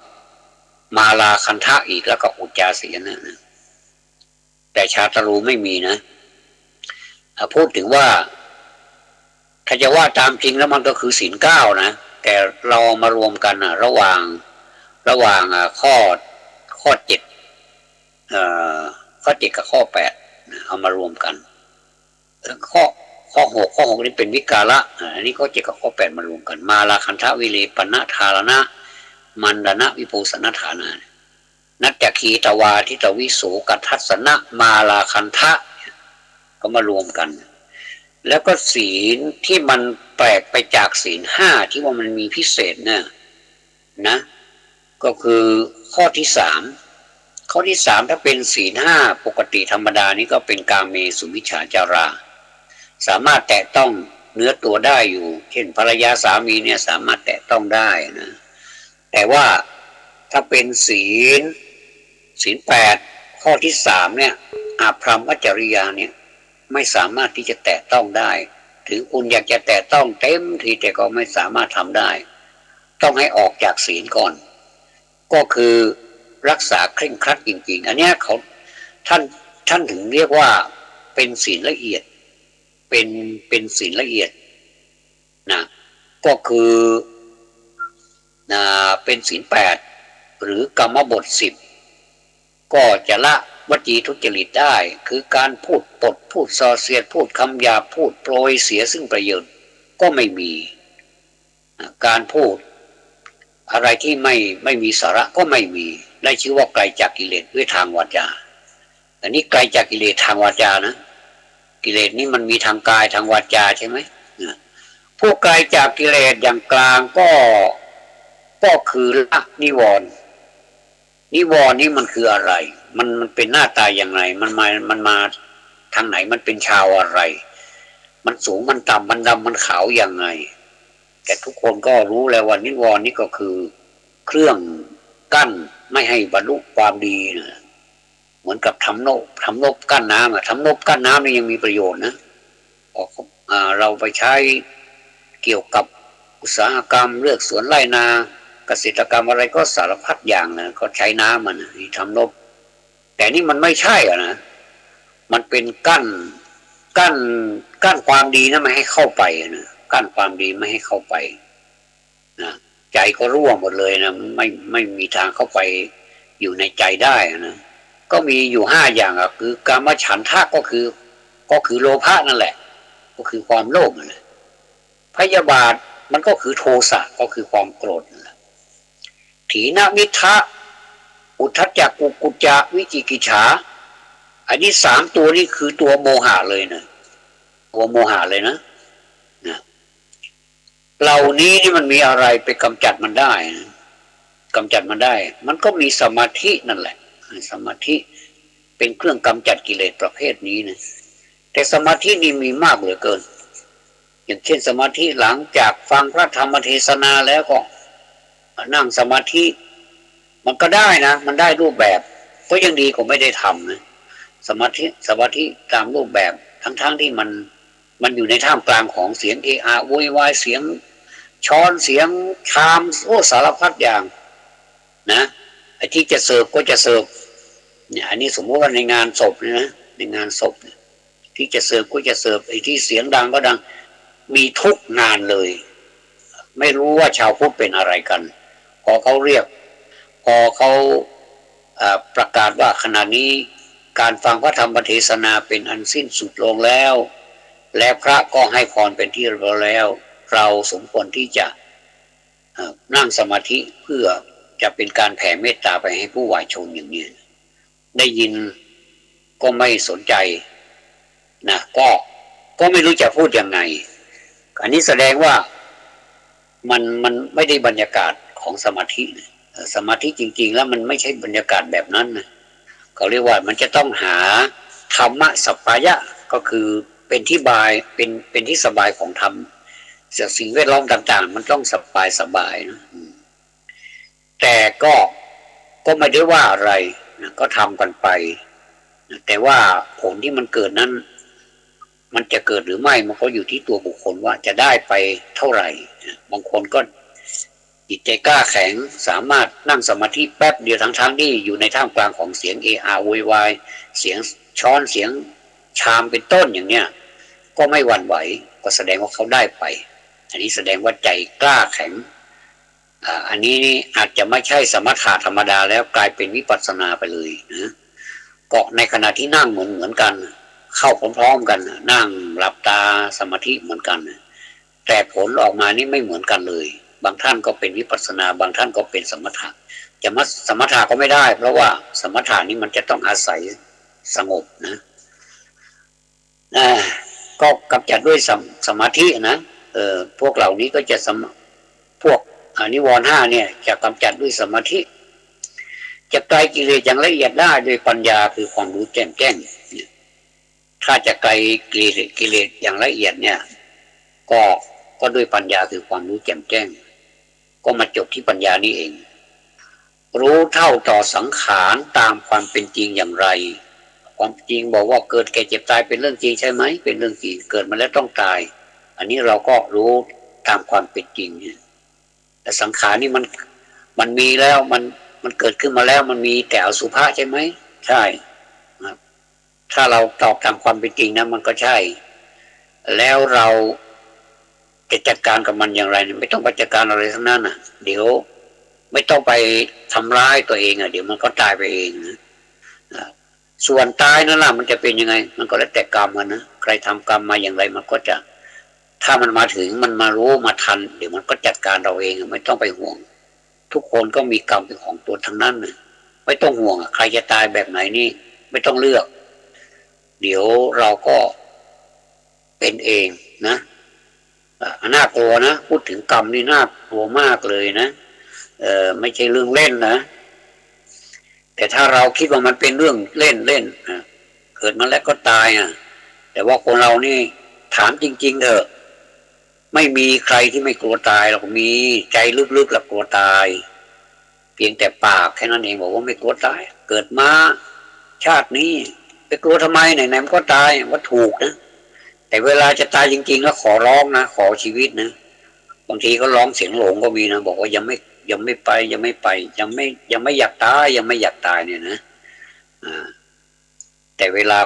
A: มาลาคันทะอีกแล้วก็อุจจาสีนะแต่ชาตรูไม่มีนะพูดถึงว่าถ้าจะว่าตามจริงแล้วมันก็คือศีลเก้านะแต่เรามารวมกันระหว่างข้อเจ็ดกับข้อแปดเอามารวมกันข้อหกนี่เป็นวิกาละอันนี้ข้อเจ็ดกับข้อแปดมารวมกันมาลาคันทะวิเลปนะทารณะมันดนะวิโภสนฐานะนัจจคีตวาทิตวิโสกัทัสสนะมาลาคันทะก็มารวมกันแล้วก็ศีลที่มันแปลกไปจากศีลห้าที่ว่ามันมีพิเศษนะก็คือข้อที่สามถ้าเป็นศีลห้าปกติธรรมดานี่ก็เป็นกาเมสุมิจฉาจาราสามารถแตะต้องเนื้อตัวได้อยู่เช่นภรรยาสามีเนี่ยสามารถแตะต้องได้นะแต่ว่าถ้าเป็นศีลแปดข้อที่สามเนี่ยอาพรหมจริยาเนี่ยไม่สามารถที่จะแตะต้องได้ถึงคุณอยากจะแตะต้องเต็มทีแต่ก็ไม่สามารถทำได้ต้องให้ออกจากศีลก่อนก็คือรักษาเคร่งครัดจริงๆอันนี้ท่านถึงเรียกว่าเป็นศีลละเอียดเป็นศีลละเอียดนะก็คือเป็นศีลแปดหรือกรรมบท10ก็จะละวจีทุจริตได้คือการพูดปดพูดส่อเสียดพูดคำหยาบพูดโปรยเสียซึ่งประโยชน์ก็ไม่มีการพูดอะไรที่ไม่มีสาระก็ไม่มีได้ชื่อว่าไกลจากกิเลสด้วยทางวาจาอันนี้ไกลจากกิเลสทางวาจานะกิเลสนี่มันมีทางกายทางวาจาใช่ไหมพวกไกลจากกิเลสอย่างกลางก็คือละนิวรณ์นี่มันคืออะไรมันเป็นหน้าตาอย่างไรมันมาทางไหนมันเป็นชาวอะไรมันสูงมันต่ำมันดำมันขาวอย่างไง แต่ทุกคนก็รู้แล้วว่านิวรณ์นี่ก็คือเครื่องกั้นไม่ให้บรรลุความดีนะเหมือนกับทำนบกั้นน้ำอะทำนบกั้นน้ำนี่ยังมีประโยชน์นะเราไปใช้เกี่ยวกับอุตสาหกรรมเลือกสวนไร่นาเกษตรกรรมอะไรก็สารพัดอย่างนะก็ใช้น้ำมันทำนบแต่นี่มันไม่ใช่อ่ะนะมันเป็นกั้นกั้นความดีนะไม่ให้เข้าไปนะกั้นความดีไม่ให้เข้าไปนะใจก็ร่วงหมดเลยนะไม่มีทางเข้าไปอยู่ในใจได้นะก็มีอยู่5อย่างอ่ะคือกามฉันทะก็คือโลภะนั่นแหละก็คือความโลภนั่นแหละพยาบาทมันก็คือโทสะก็คือความโกรธนั่นแหละถีนมิทะอุทธัจจกุกุจจะวิจิกิจฉาอันนี้3ตัวนี่คือตัวโมหะเลยนะตัวโมหะเลยนะเหล่านี้นี่มันมีอะไรไปกำจัดมันได้นะกำจัดมันได้มันก็มีสมาธินั่นแหละสมาธิเป็นเครื่องกำจัดกิเลสประเภทนี้นะแต่สมาธินี่มีมากเหลือเกินอย่างเช่นสมาธิหลังจากฟังพระธรรมเทศนาแล้วก็นั่งสมาธิมันก็ได้นะมันได้รูปแบบก็ยังดีกว่าไม่ได้ทำนะสมาธิตามรูปแบบทั้งที่มันอยู่ในท่ามกลางของเสียงเอะอะโวยวายเสียงช้อนเสียงชามโอ้สารพัดอย่างนะไอ้ที่จะเสิร์ฟก็จะเสิร์ฟเนี่ยอันนี้สมมติว่าในงานศพนะในงานศพที่จะเสิร์ฟก็จะเสิร์ฟไอ้ที่เสียงดังก็ดังมีทุกงานเลยไม่รู้ว่าชาวพุทธเป็นอะไรกันพอเขาประกาศว่าขณะนี้การฟังพระธรรมเทศนาเป็นอันสิ้นสุดลงแล้วและพระก็ให้พรเป็นที่เรียบร้อยแล้วเราสมควรที่จะนั่งสมาธิเพื่อจะเป็นการแผ่เมตตาไปให้ผู้วายชนอย่างนี้ได้ยินก็ไม่สนใจนะก็ไม่รู้จะพูดยังไงอันนี้แสดงว่ามันไม่ได้บรรยากาศของสมาธิสมาธิจริงๆแล้วมันไม่ใช่บรรยากาศแบบนั้นนะเขาเรียกว่ามันจะต้องหาธรรมะสัพพายะก็คือเป็นที่เป็นที่สบายของธรรมสิ่งแวดล้อมต่างๆมันต้องสบายนะแต่ก็ไม่ได้ว่าอะไรนะก็ทำกันไปนะแต่ว่าผลที่มันเกิดนั้นมันจะเกิดหรือไม่มันก็อยู่ที่ตัวบุคคลว่าจะได้ไปเท่าไหร่บางคนก็จิตใจกล้าแข็งสามารถนั่งสมาธิแป๊บเดียวทั้งที่อยู่ในท่ามกลางของเสียงเอะอะโวยวายเสียงช้อนเสียงชามเป็นต้นอย่างเนี้ยก็ไม่หวั่นไหวก็แสดงว่าเขาได้ไปอันนี้แสดงว่าใจกล้าแข็งอันนี้นี่อาจจะไม่ใช่สมถะธรรมดาแล้วกลายเป็นวิปัสสนาไปเลยนะก็ในขณะที่นั่งเหมือนกันเข้าพร้อมๆกันนั่งหลับตาสมาธิเหมือนกันแต่ผลออกมานี่ไม่เหมือนกันเลยบางท่านก็เป็นวิปัสสนาบางท่านก็เป็นสมถะจะมาสมถะก็ไม่ได้เพราะว่าสมถะนี่มันจะต้องอาศัยสงบนะก็กำจัดด้วยสมาธินะพวกเหล่านี้ก็จะพวกนิวรณ์5เนี่ยจะกำจัดด้วยสมาธิจะไกลกิเลสอย่างละเอียดได้ด้วยปัญญาคือความรู้แจ้งถ้าจะไกลกิเลสอย่างละเอียดเนี่ยก็ด้วยปัญญาคือความรู้แจ้งก็มาจบที่ปัญญานี้เองรู้เท่าต่อสังขารตามความเป็นจริงอย่างไรความจริงบอกว่าเกิดแก่เจ็บตายเป็นเรื่องจริงใช่ไหมเป็นเรื่องจริงเกิดมาแล้วต้องตายอันนี้เราก็รู้ตามความเป็นจริงแต่สังขารนี่มันมีแล้วมันเกิดขึ้นมาแล้วมันมีแต่อสุภะใช่ไหมใช่ถ้าเราตอบตามความเป็นจริงนะมันก็ใช่แล้วเราจะจัดการกับมันอย่างไรไม่ต้องไปจัดการอะไรทั้งนั้นเดี๋ยวไม่ต้องไปทำร้ายตัวเองเดี๋ยวมันก็ตายไปเองนะส่วนตายนั่นแหละมันจะเป็นยังไงมันก็แล้วแต่กรรมนะใครทำกรรมมาอย่างไรมันก็จะถ้ามันมาถึงมันมารู้มาทันเดี๋ยวมันก็จัดการเราเองไม่ต้องไปห่วงทุกคนก็มีกรรมเป็นของตัวทั้งนั้นนะไม่ต้องห่วงใครจะตายแบบไหนนี่ไม่ต้องเลือกเดี๋ยวเราก็เป็นเองนะน่ากลัวนะพูดถึงกรรมนี่น่ากลัวมากเลยนะไม่ใช่เรื่องเล่นนะแต่ถ้าเราคิดว่ามันเป็นเรื่องเล่นเกิดมาแล้วก็ตายแต่ว่าคนเรานี่ถามจริงๆเถอะ ไม่มีใครที่ไม่กลัวตายหรอกมีใจลึกๆแล้วกลัวตายเพียงแต่ปากแค่นั้นเองบอกว่าไม่กลัวตายเกิดมาชาตินี้ไปกลัวทำไมไหนๆมันก็ตายว่าถูกนะแต่เวลาจะตายจริงๆแล้วขอร้องนะขอชีวิตนะบางทีก็ร้องเสียงหลงก็มีนะบอกว่ายังไม่ไปยังไม่อยากตายยังไม่อยากตายเนี่ยนะแต่เวลา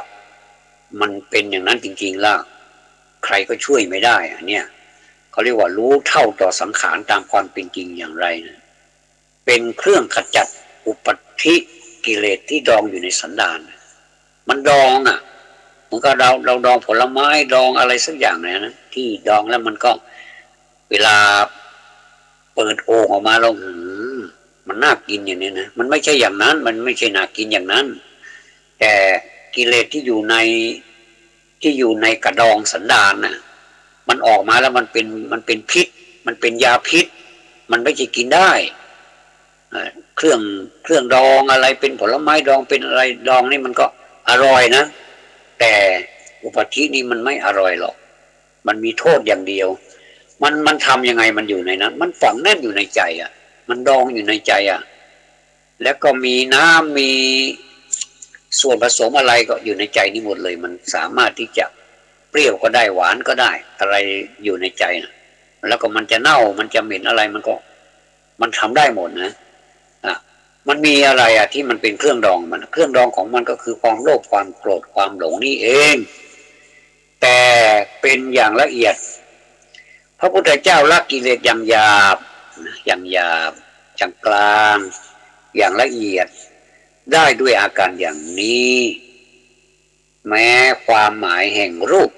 A: มันเป็นอย่างนั้นจริงๆแล้วใครก็ช่วยไม่ได้อะเนี่ยเขาเรียกว่ารู้เท่าต่อสังขารตามความเป็นจริงอย่างไรนะเป็นเครื่องขจัดอุปธิกิเลสที่ดองอยู่ในสันดานมันดองอ่ะมันก็เราดองผลไม้ดองอะไรสักอย่างเนี่ยนะที่ดองแล้วมันก็เวลาเปิดโอ่งออกมาเรามันน่ากินอย่างนี้นะมันไม่ใช่อย่างนั้นมันไม่ใช่น่ากินอย่างนั้นแต่กิเลสที่อยู่ในกระดองสันดานน่ะมันออกมาแล้วมันเป็นพิษมันเป็นยาพิษมันไม่ใช่กินได้เครื่องดองอะไรเป็นผลไม้ดองเป็นอะไรดองนี่มันก็อร่อยนะแต่อุปธินี่มันไม่อร่อยหรอกมันมีโทษอย่างเดียวมันทำยังไงมันอยู่ในนั้นมันฝังแน่นอยู่ในใจอ่ะมันดองอยู่ในใจอ่ะแล้วก็มีน้ำมีส่วนผสมอะไรก็อยู่ในใจนี่หมดเลยมันสามารถที่จะเปรี้ยวก็ได้หวานก็ได้อะไรอยู่ในใจนะแล้วก็มันจะเน่ามันจะเหม็นอะไรมันทำได้หมดนะมันมีอะไรที่มันเป็นเครื่องดองมันเครื่องดองของมันก็คือความโลภความโกรธความหลงนี่เองแต่เป็นอย่างละเอียดพระพุทธเจ้าละกิเลสอย่างหยาบอย่างกลางอย่างละเอียดได้ด้วยอาการอย่างนี้แม้ความหมายแห่งรูป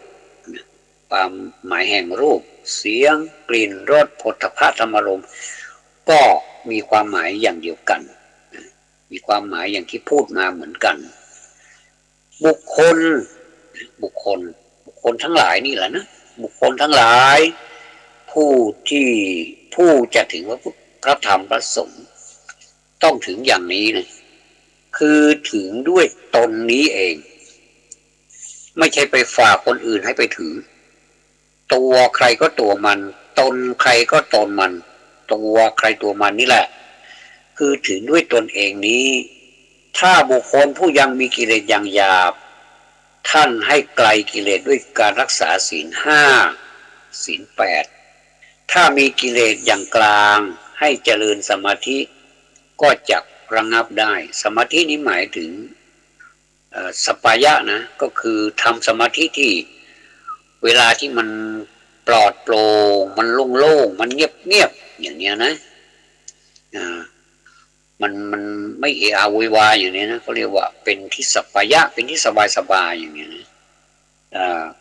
A: ความหมายแห่งรูปเสียงกลิ่นรสโผฏฐัพพะธรรมารมณ์ก็มีความหมายอย่างเดียวกันมีความหมายอย่างที่พูดมาเหมือนกันบุคคลทั้งหลายนี่แหละนะบุคคลทั้งหลายผู้จะถึงพระธรรมพระสงฆ์ต้องถึงอย่างนี้นะคือถึงด้วยตนนี้เองไม่ใช่ไปฝากคนอื่นให้ไปถือตัวใครก็ตัวมันตนใครก็ตนมันตัวใครตัวมันนี่แหละคือถึงด้วยตนเองนี้ถ้าบุคคลผู้ยังมีกิเลสอย่างหยาบท่านให้ไกลกิเลสด้วยการรักษาศีล5ศีล8ถ้ามีกิเลสอย่างกลางให้เจริญสมาธิก็จะระงับได้สมาธินี้หมายถึงสัปปายะนะก็คือทำสมาธิที่เวลาที่มันปลอดโปร่งมันโล่งๆมันเงียบอย่างเนี้ยนะมันไม่เอะอะโวยวายอย่างนี้นะเขาเรียกว่าเป็นที่สัปปายะเป็นที่สบายอย่างนี้นะ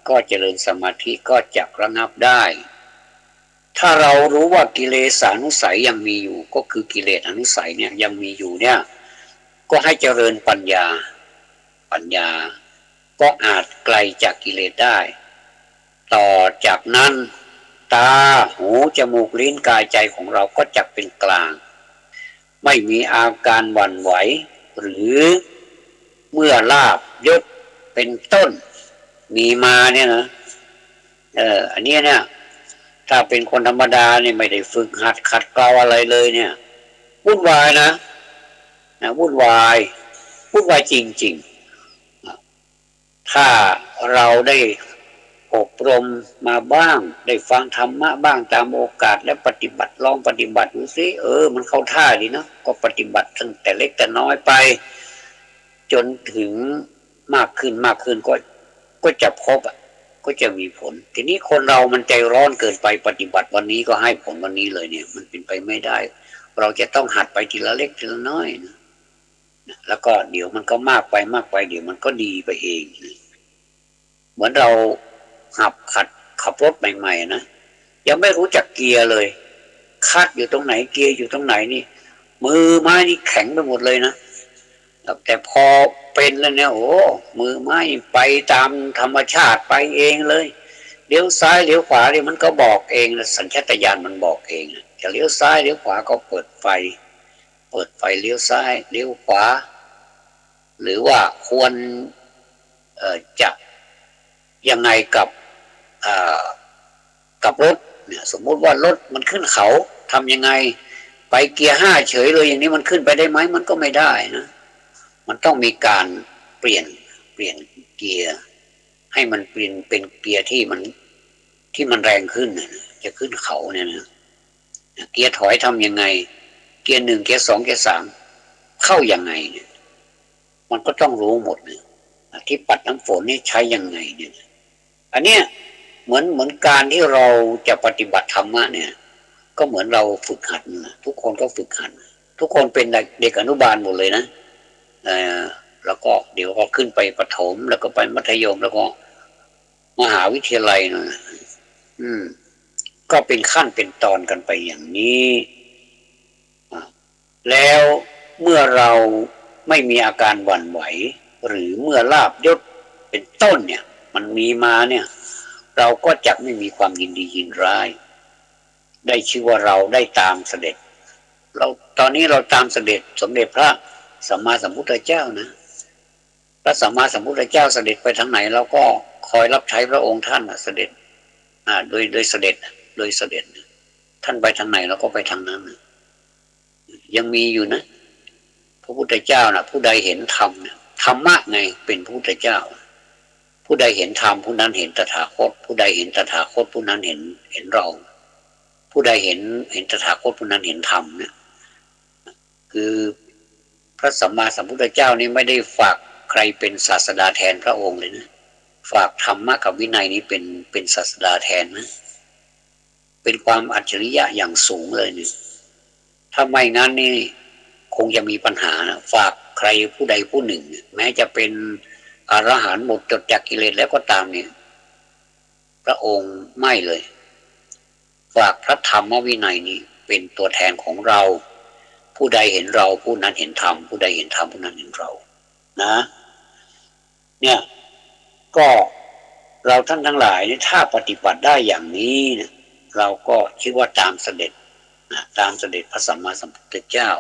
A: ก็เจริญสมาธิก็จะระงับได้ถ้าเรารู้ว่ากิเลสานุสัยยังมีอยู่ก็คือกิเลสอนุสัยเนี่ยยังมีอยู่เนี่ยก็ให้เจริญปัญญาก็อาจไกลจากกิเลสได้ต่อจากนั้นตาหูจมูกลิ้นกายใจของเราก็จะเป็นกลางไม่มีอาการหวั่นไหวหรือเมื่อลาภยศเป็นต้นมีมาเนี่ยนะอันนี้เนี่ยถ้าเป็นคนธรรมดาเนี่ยไม่ได้ฝึกหัดขัดเกลาอะไรเลยเนี่ยวุ่นวายนะวุ่นวายจริงๆถ้าเราได้อบรมมาบ้างได้ฟังธรรมะบ้างตามโอกาสและปฏิบัติลองปฏิบัติดูสิมันเข้าท่าดีเนาะก็ปฏิบัติตั้งแต่เล็กแต่น้อยไปจนถึงมากขึ้นก็จะพบก็จะมีผลทีนี้คนเรามันใจร้อนเกินไปปฏิบัติวันนี้ก็ให้ผลวันนี้เลยเนี่ยมันเป็นไปไม่ได้เราจะต้องหัดไปทีละเล็กทีละน้อยนะแล้วก็เดี๋ยวมันก็มากไปเดี๋ยวมันก็ดีไปเองเหมือนเราขับรถใหม่ๆนะยังไม่รู้จักเกียร์เลยคัดอยู่ตรงไหนเกียร์อยู่ตรงไหนนี่มือไม้นี่แข็งไปหมดเลยนะแต่พอเป็นแล้วเนี่ยมือไม้ไปตามธรรมชาติไปเองเลยเลี้ยวซ้ายเลี้ยวขวาเนี่ยมันก็บอกเองสัญชาตญาณมันบอกเองจะเลี้ยวซ้ายเลี้ยวขวาก็เปิดไฟเลี้ยวซ้ายเลี้ยวขวาหรือว่าควรจะยังไงกับรถ เนี่ยสมมติว่ารถมันขึ้นเขาทำยังไงไปเกียร์ห้าเฉยเลยอย่างนี้มันขึ้นไปได้ไหมมันก็ไม่ได้นะมันต้องมีการเปลี่ยนเกียร์ให้มันเป็นเกียร์ที่มันแรงขึ้นนะจะขึ้นเขาเนี่ยนะเกียร์ถอยทำยังไงเกียร์หนึ่งเกียร์สองเกียร์สามเข้ายังไงเนี่ยมันก็ต้องรู้หมดเนี่ยที่ปัดน้ำฝนนี่ใช้ยังไงเนี่ยอันเนี้ยเหมือนการที่เราจะปฏิบัติธรรมะเนี่ยก็เหมือนเราฝึกหัดทุกคนก็ฝึกหัดทุกคนเป็นเด็กอนุบาลหมดเลยนะแล้วก็เดี๋ยวก็ขึ้นไปประถมแล้วก็ไปมัธยมแล้วก็มหาวิทยาลัยนะก็เป็นขั้นเป็นตอนกันไปอย่างนี้แล้วเมื่อเราไม่มีอาการหวั่นไหวหรือเมื่อลาภยศเป็นต้นเนี่ยมันมีมาเนี่ยเราก็จะไม่มีความยินดียินร้ายได้ชื่อว่าเราได้ตามเสด็จเราตอนนี้เราตามเสด็จสมเด็จพระสัมมาสัมพุทธเจ้านะพระสัมมาสัมพุทธเจ้าเสด็จไปทางไหนเราก็คอยรับใช้พระองค์ท่านเสด็จโดยเสด็จท่านไปทางไหนเราก็ไปทางนั้นยังมีอยู่นะพระพุทธเจ้านะผู้ใดเห็นธรรมเนี่ยธรรมะไงเป็นพระพุทธเจ้าผู้ใดเห็นธรรมผู้นั้นเห็นตถาคตผู้ใดเห็นตถาคตผู้นั้นเห็นเราผู้ใดเห็นตถาคตผู้นั้นเห็นธรรมเนี่ยคือพระสัมมาสัมพุทธเจ้านี่ไม่ได้ฝากใครเป็นศาสดาแทนพระองค์เลยนะฝากธรรมะกับวินัยนี้เป็นศาสดาแทนนะเป็นความอัจฉริยะอย่างสูงเลยนี่ถ้าไม่งั้นนี่คงจะมีปัญหานะฝากใครผู้ใดผู้หนึ่งแม้จะเป็นอรหันต์หมดจดจากกิเลสแล้วก็ตามเนี่ยพระองค์ไม่เลยฝากพระธรรมวินัยนี้เป็นตัวแทนของเราผู้ใดเห็นเราผู้นั้นเห็นธรรมผู้ใดเห็นธรรมผู้นั้นเห็นเรานะเนี่ยก็เราท่านทั้งหลายเนี่ยถ้าปฏิบัติได้อย่างนี้เนี่ยเราก็คิดว่าตามเสด็จตามเสด็จพระสัมมาสัมพุทธเจ้า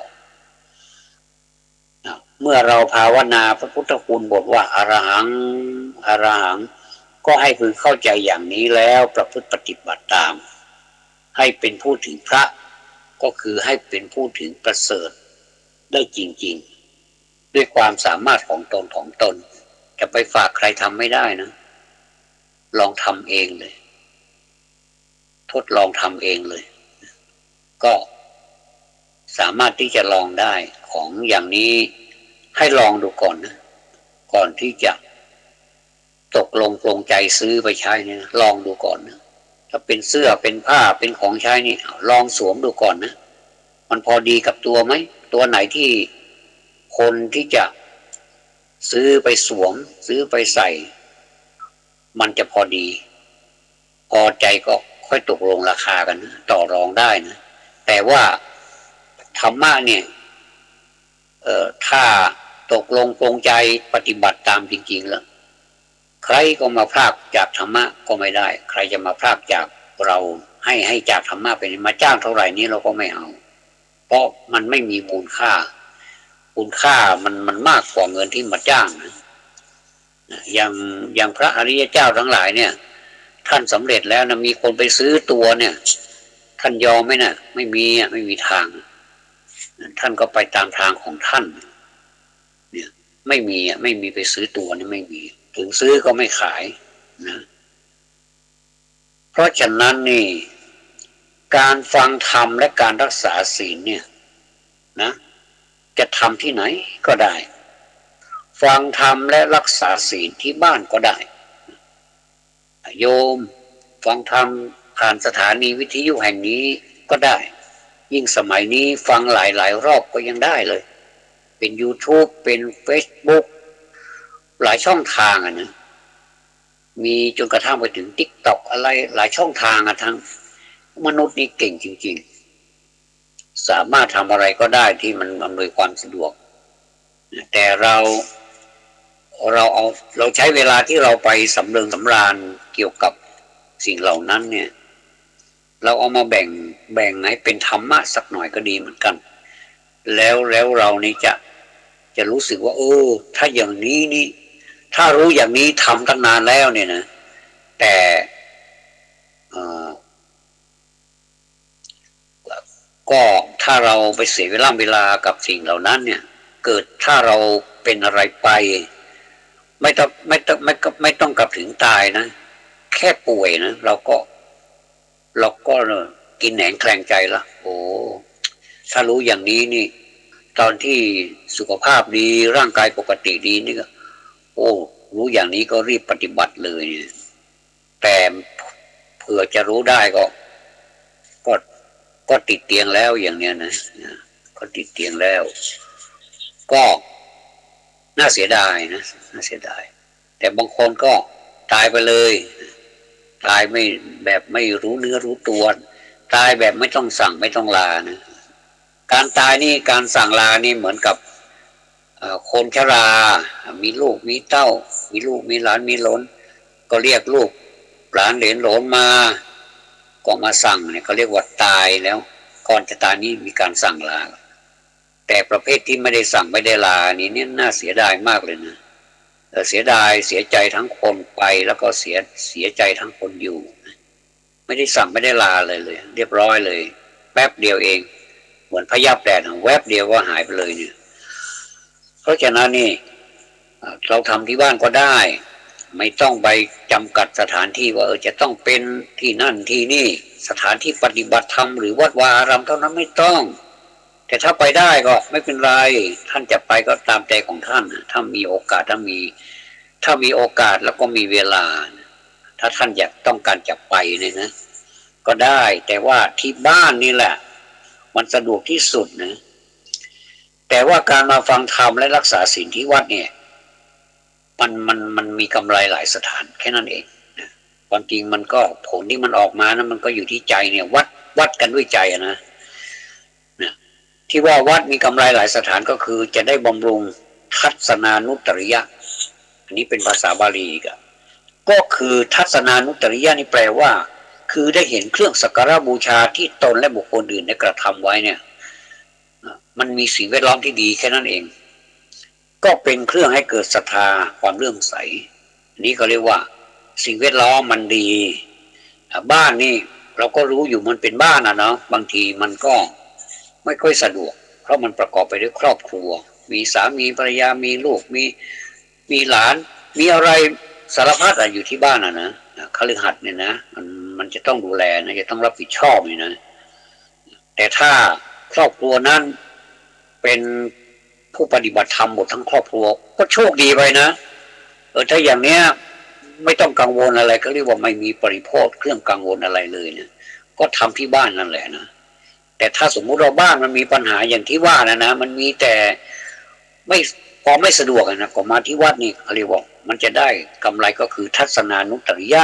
A: เมื่อเราภาวนาพระพุทธคุณบทว่าอรหังอรหังก็ให้พึงเข้าใจอย่างนี้แล้วประพฤติปฏิบัติตามให้เป็นผู้ถึงพระก็คือให้เป็นผู้ถึงประเสริฐได้จริงๆด้วยความสามารถของตนจะไปฝากใครทำไม่ได้นะลองทำเองเลยทดลองทำเองเลยก็สามารถที่จะลองได้ของอย่างนี้ให้ลองดูก่อนนะก่อนที่จะตกลงปลงใจซื้อไปใช้เนี่ยลองดูก่อนนะถ้าเป็นเสื้อเป็นผ้าเป็นของใช้นี่ลองสวมดูก่อนนะมันพอดีกับตัวไหมตัวไหนที่คนที่จะซื้อไปสวมซื้อไปใส่มันจะพอดีพอใจก็ค่อยตกลงราคากันนะต่อรองได้นะแต่ว่าธรรมะเนี่ยถ้าตกลงปลงใจปฏิบัติตามจริงๆแล้วใครก็มาพรากจากธรรมะก็ไม่ได้ใครจะมาพรากจากเราให้จากธรรมะไปมาจ้างเท่าไหร่นี้เราก็ไม่เอาเพราะมันไม่มีมูลค่ามันมากกว่าเงินที่มาจ้างนะอย่างพระอริยเจ้าทั้งหลายเนี่ยท่านสำเร็จแล้วนะมีคนไปซื้อตัวเนี่ยท่านยอมไหมนะไม่มีทางท่านก็ไปตามทางของท่านเนี่ยไม่มีไปซื้อตัวนี่ไม่มีถึงซื้อก็ไม่ขายนะเพราะฉะนั้นนี่การฟังธรรมและการรักษาศีลเนี่ยนะจะทำที่ไหนก็ได้ฟังธรรมและรักษาศีลที่บ้านก็ได้โยมฟังธรรมผ่านสถานีวิทยุแห่งนี้ก็ได้ยิ่งสมัยนี้ฟังหลายรอบก็ยังได้เลยเป็น YouTube เป็น Facebook หลายช่องทางนะมีจนกระทั่งไปถึง TikTok อะไรหลายช่องทางทั้งมนุษย์นี่เก่งจริงๆสามารถทำอะไรก็ได้ที่มันอำนวยความสะดวกแต่เราใช้เวลาที่เราไปสำเริงสำราญเกี่ยวกับสิ่งเหล่านั้นเนี่ยเราเอามาแบ่งให้เป็นธรรมะสักหน่อยก็ดีเหมือนกันแล้วเรานี่จะรู้สึกว่าถ้าอย่างนี้นี่ถ้ารู้อย่างนี้ทำตั้งนานแล้วเนี่ยนะแต่ ก็ถ้าเราไปเสียเวลากับสิ่งเหล่านั้นเนี่ยเกิดถ้าเราเป็นอะไรไปไม่ต้องกับถึงตายนะแค่ป่วยนะเราก็กินแหนงแคลงใจละโอ้ถ้ารู้อย่างนี้นี่ตอนที่สุขภาพดีร่างกายปกติดีนี่ก็โอ้รู้อย่างนี้ก็รีบปฏิบัติเลยแต่เผื่อจะรู้ได้ก็ก็ติดเตียงแล้วอย่างเนี้ยนะก็ติดเตียงแล้วก็น่าเสียดายนะน่าเสียดายแต่บางคนก็ตายไปเลยตายไม่แบบไม่รู้เนื้อรู้ตัวตายแบบไม่ต้องสั่งไม่ต้องลานะการตายนี่การสั่งลานี่เหมือนกับคนชรามีลูกมีเต้ามีลูกมีหลานมีหลนก็เรียกลูกหลานเหลนหลนมาก็มาสั่งเนี่ยเขาเรียกว่าตายแล้วก่อนจะตายนี่มีการสั่งลาแต่ประเภทที่ไม่ได้สั่งไม่ได้ลานี่เนี่ยน่าเสียดายมากเลยนะเสียดายเสียใจทั้งคนไปแล้วก็เสียใจทั้งคนอยู่ไม่ได้สั่งไม่ได้ลาเลยเรียบร้อยเลยแป๊บเดียวเองเหมือนพยับแดดแวบเดียวก็หายไปเลยเนี่ยเพราะฉะนั้นนี่เราทำที่บ้านก็ได้ไม่ต้องไปจำกัดสถานที่ว่าจะต้องเป็นที่นั่นที่นี่สถานที่ปฏิบัติธรรมหรือวัดวาอารามเท่านั้นไม่ต้องแต่ถ้าไปได้ก็ไม่เป็นไรท่านจะไปก็ตามใจของท่านถ้ามีโอกาสถ้ามีโอกาสแล้วก็มีเวลาถ้าท่านอยากต้องการจะไปเนี่ยนะก็ได้แต่ว่าที่บ้านนี่แหละมันสะดวกที่สุดนะแต่ว่าการมาฟังธรรมและรักษาศีลที่วัดเนี่ยมันมีกำไรหลายสถานแค่นั้นเองนะความจริงมันก็ผลที่มันออกมานะมันก็อยู่ที่ใจเนี่ยวัดกันด้วยใจนะที่ว่าวัดมีกำไรหลายสถานก็คือจะได้บำรุงทัศนานุตริยะอันนี้เป็นภาษาบาลีก็คือทัศนานุตริยะนี่แปลว่าคือได้เห็นเครื่องสักการะบูชาที่ตนและบุคคลอื่นได้กระทำไว้เนี่ยมันมีสิ่งแวดล้อมที่ดีแค่นั้นเองก็เป็นเครื่องให้เกิดศรัทธาความเลื่อมใสอันนี้ก็เรียกว่าสิ่งแวดล้อมมันดีบ้านนี่เราก็รู้อยู่มันเป็นบ้านเนาะบางทีมันก็ไม่ค่อยสะดวกเพราะมันประกอบไปด้วยครอบครัวมีสามีภรรยามีลูกมีหลานมีอะไรสารพัดอยู่ที่บ้านนะคฤหัสถ์เนี่ยนะมันจะต้องดูแลนะจะต้องรับผิดชอบนี่นะแต่ถ้าครอบครัวนั้นเป็นผู้ปฏิบัติธรรมหมดทั้งครอบครัวก็โชคดีไปนะถ้าอย่างเนี้ยไม่ต้องกังวลอะไรก็เรียกว่าไม่มีปริโภคเครื่องกังวลอะไรเลยเนี่ยก็ทำที่บ้านนั่นแหละนะแต่ถ้าสมมุติเราบ้านมันมีปัญหาอย่างที่ว่านะมันมีแต่พอไม่สะดวกนะก็มาที่วัดนี่เขาเรียกว่ามันจะได้กำไรก็คือทัศนานุตริยะ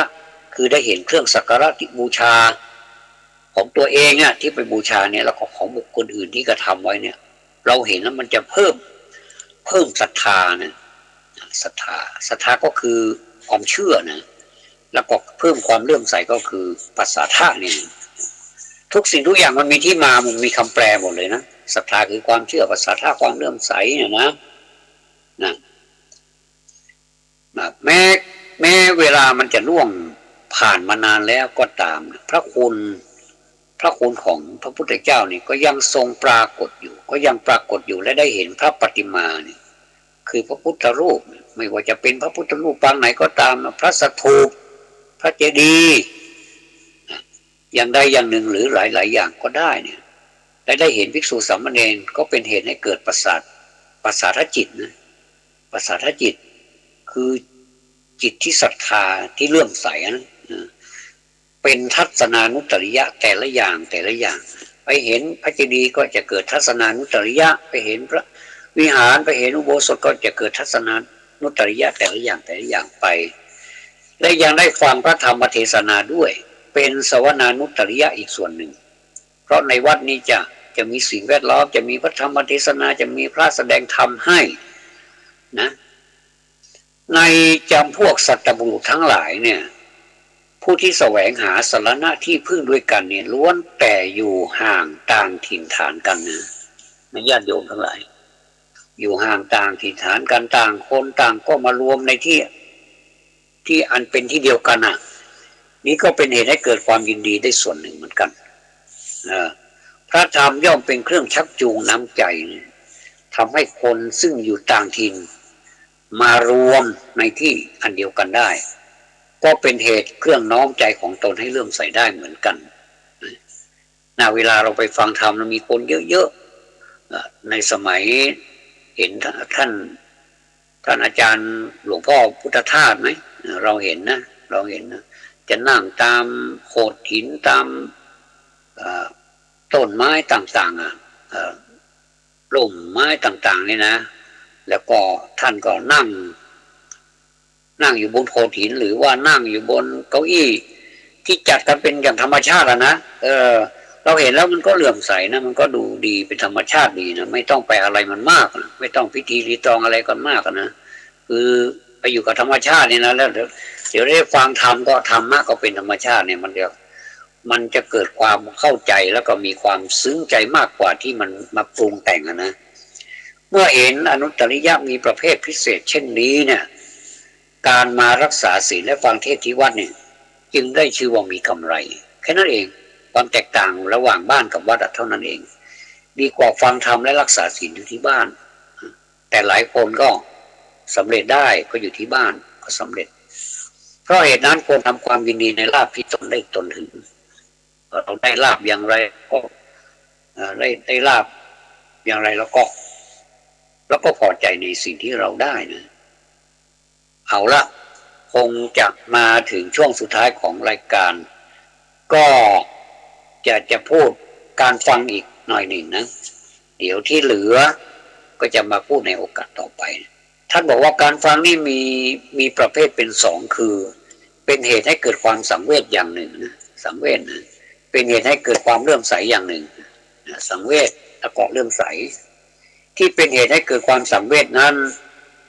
A: คือได้เห็นเครื่องสักการะที่บูชาของตัวเองที่ไปบูชาเนี่ยแล้วก็ของบุคคลอื่นที่กระทำไว้เนี่ยเราเห็นแล้วมันจะเพิ่มศรัทธานะศรัทธาก็คือความเชื่อนะแล้วก็เพิ่มความเลื่อมใสก็คือปัสสาทะเนี่ยทุกสิ่งทุกอย่างมันมีที่มามันมีคำแปลหมดเลยนะศรัทธาคือความเชื่อปัสสาทะความเลื่อมใสเนี่ยนะแม้เวลามันจะล่วงผ่านมานานแล้วก็ตามพระคุณของพระพุทธเจ้านี่ก็ยังทรงปรากฏอยู่ก็ยังปรากฏอยู่และได้เห็นพระปฏิมาเนี่ยคือพระพุทธรูปไม่ว่าจะเป็นพระพุทธรูปปางไหนก็ตามพระสถูปพระเจดีย์อย่างใดอย่างหนึ่งหรือหลายอย่างก็ได้เนี่ยได้เห็นภิกษุสามเณรก็เป็นเหตุให้เกิดปัสสาทจิตนะปัสสาทจิตคือจิตที่ศรัทธาที่เลื่อมใสนะเป็นทัศนานุตริยะแต่ละอย่างไปเห็นพระเจดีย์ก็จะเกิดทัศนานุตริยะไปเห็นพระวิหารไปเห็นอุโบสถก็จะเกิดทัศนานุตริยะแต่ละอย่างไปและยังได้ฟังพระธรรมเทศนาด้วยเป็นสวนานุตริยะอีกส่วนหนึ่งเพราะในวัดนี้จะมีสิ่งแวดล้อมจะมีพระธรรมเทศนาจะมีพระแสดงธรรมให้นะในจำพวกสัตตบุรุษทั้งหลายเนี่ยผู้ที่แสวงหาสรณะที่พึ่งด้วยกันเนี่ยล้วนแต่อยู่ห่างต่างถิ่นฐานกันนะญาติโยมทั้งหลายอยู่ห่างต่างถิ่นฐานกันต่างคนต่างก็มารวมในที่อันเป็นที่เดียวกันนี่ก็เป็นเหตุให้เกิดความยินดีได้ส่วนหนึ่งเหมือนกันเพ พระธรรมย่อมเป็นเครื่องชักจูงน้ำใจทำให้คนซึ่งอยู่ต่างถิ่นมารวมในที่อันเดียวกันได้ก็เป็นเหตุเครื่องน้อมใจของตนให้เลื่อมใสได้เหมือนกันเวลาเราไปฟังธรรมมีคนเยอะๆในสมัยเห็นท่านอาจารย์หลวงพ่อพุทธทาสไหมเราเห็นนะจะนั่งตามโขดหินตามต้นไม้ต่างๆร่มไม้ต่างๆนี่นะแล้วก็ท่านก็นั่งอยู่บนโขดหินหรือว่านั่งอยู่บนเก้าอี้ที่จัดกันเป็นอย่างธรรมชาตินะเราเห็นแล้วมันก็เหลื่อมใสนะมันก็ดูดีเป็นธรรมชาติดีนะไม่ต้องไปอะไรมันมากนะไม่ต้องพิธีรีตองอะไรกันมากนะคือไปอยู่กับธรรมชาตินี่นะแล้วเดี๋ยวได้ฟังธรรมก็ธรรมะก็เป็นธรรมชาติเนี่ยมันจะเกิดความเข้าใจแล้วก็มีความซึ้งใจมากกว่าที่มันมาปรุงแต่งนะเมื่อเห็นอนุตตริยะมีประเภทพิเศษเช่นนี้เนี่ยการมารักษาศีลและฟังเทศน์ที่วัดเนี่ยจึงได้ชื่อว่ามีกำไรแค่นั้นเองความแตกต่างระหว่างบ้านกับวัดเท่านั้นเองดีกว่าฟังธรรมและรักษาศีลอยู่ที่บ้านแต่หลายคนก็สำเร็จได้ก็อยู่ที่บ้านก็สำเร็จเพราะเหตุนั้นควรทำความยินดีในลาภที่ตนได้ตนถึงเราได้ลาภอย่างไรก็ได้ลาภอย่างไรแล้วก็พอใจในสิ่งที่เราได้นะเอาละคงจะมาถึงช่วงสุดท้ายของรายการก็จะพูดการฟังอีกหน่อยหนึ่งนะเดี๋ยวที่เหลือก็จะมาพูดในโอกาสต่อไปท่านบอกว่าการฟังนี่มีประเภทเป็นสองคือเป็นเหตุให้เกิดความสังเวชอย่างหนึ่งนะสังเวชนะเป็นเหตุให้เกิดความเลื่อมใสอย่างหนึ่งนะสังเวชแล้วก็เลื่อมใสที่เป็นเหตุให้เกิดความสังเวชนั้น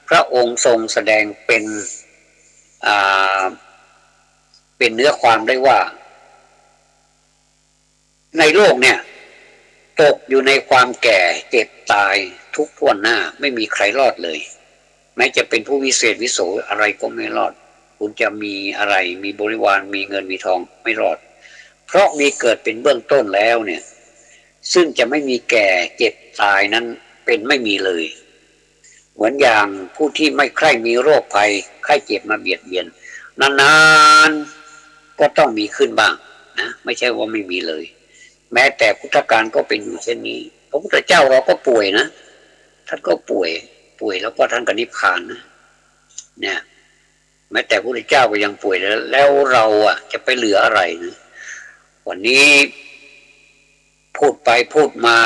A: พระองค์ทรงแสดงเป็นเนื้อความได้ว่าในโลกเนี่ยตกอยู่ในความแก่เจ็บตายทุกท่วนหน้าไม่มีใครรอดเลยแม้จะเป็นผู้วิเศษวิโสอะไรก็ไม่รอดคุณจะมีอะไรมีบริวารมีเงินมีทองไม่รอดเพราะมีเกิดเป็นเบื้องต้นแล้วเนี่ยซึ่งจะไม่มีแก่เจ็บตายนั้นเป็นไม่มีเลยเหมือนอย่างผู้ที่ไม่ใคร่มีโรคภัยไข้เจ็บมาเบียดเบียนนานๆก็ต้องมีขึ้นบ้างนะไม่ใช่ว่าไม่มีเลยแม้แต่พุทธการก็เป็นอยู่เช่นนี้พระพุทธเจ้าเราก็ป่วยนะท่านก็ป่วยแล้วก็ท่านก็นิพพานนะเนี่ยแม้แต่พระพุทธเจ้าก็ยังป่วยแล้วเราจะไปเหลืออะไรนะวันนี้พูดไปพูดมา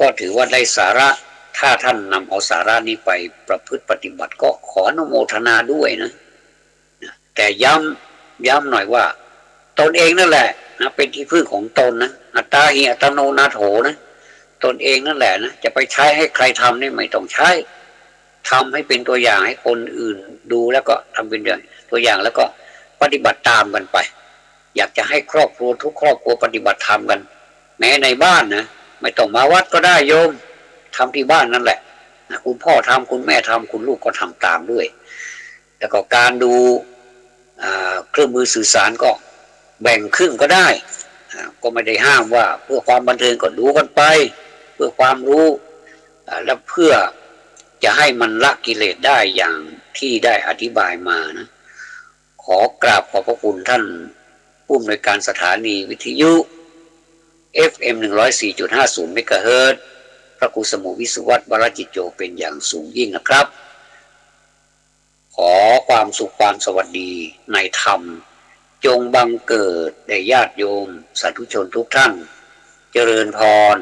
A: ก็ถือว่าได้สาระถ้าท่านนำเอาสาระนี้ไปประพฤติปฏิบัติก็ขออนุโมทนาด้วยนะแต่ย้ำหน่อยว่าตนเองนั่นแหละนะเป็นที่พึ่งของตนนะอัตตาหิอัตโนนาโถนะตนเองนั่นแหละนะจะไปใช้ให้ใครทำนี่ไม่ต้องใช้ทำให้เป็นตัวอย่างให้คนอื่นดูแล้วก็ทำเป็นตัวอย่างแล้วก็ปฏิบัติตามกันไปอยากจะให้ครอบครัวทุกครอบครัวปฏิบัติธรรมกันแม้ในบ้านนะไม่ต้องมาวัดก็ได้โยมทำที่บ้านนั่นแหละนะคุณพ่อทำคุณแม่ทำคุณลูกก็ทำตามด้วยแล้วก็การดูเครื่องมือสื่อสารก็แบ่งครึ่งก็ได้ก็ไม่ได้ห้ามว่าเพื่อความบันเทิงก็ดูกันไปเพื่อความรู้และเพื่อจะให้มันละกิเลสได้อย่างที่ได้อธิบายมานะขอกราบขอบพระคุณท่านผู้อำนวยการสถานีวิทยุ FM 104.50 เมกะเฮิรตซ์พระครูสมุวิสุวัตรวรจิตโยเป็นอย่างสูงยิ่งนะครับขอความสุขความสวัสดีในธรรมจงบังเกิดแด่ญาติโยมสาธุชนทุกท่านเจริญพร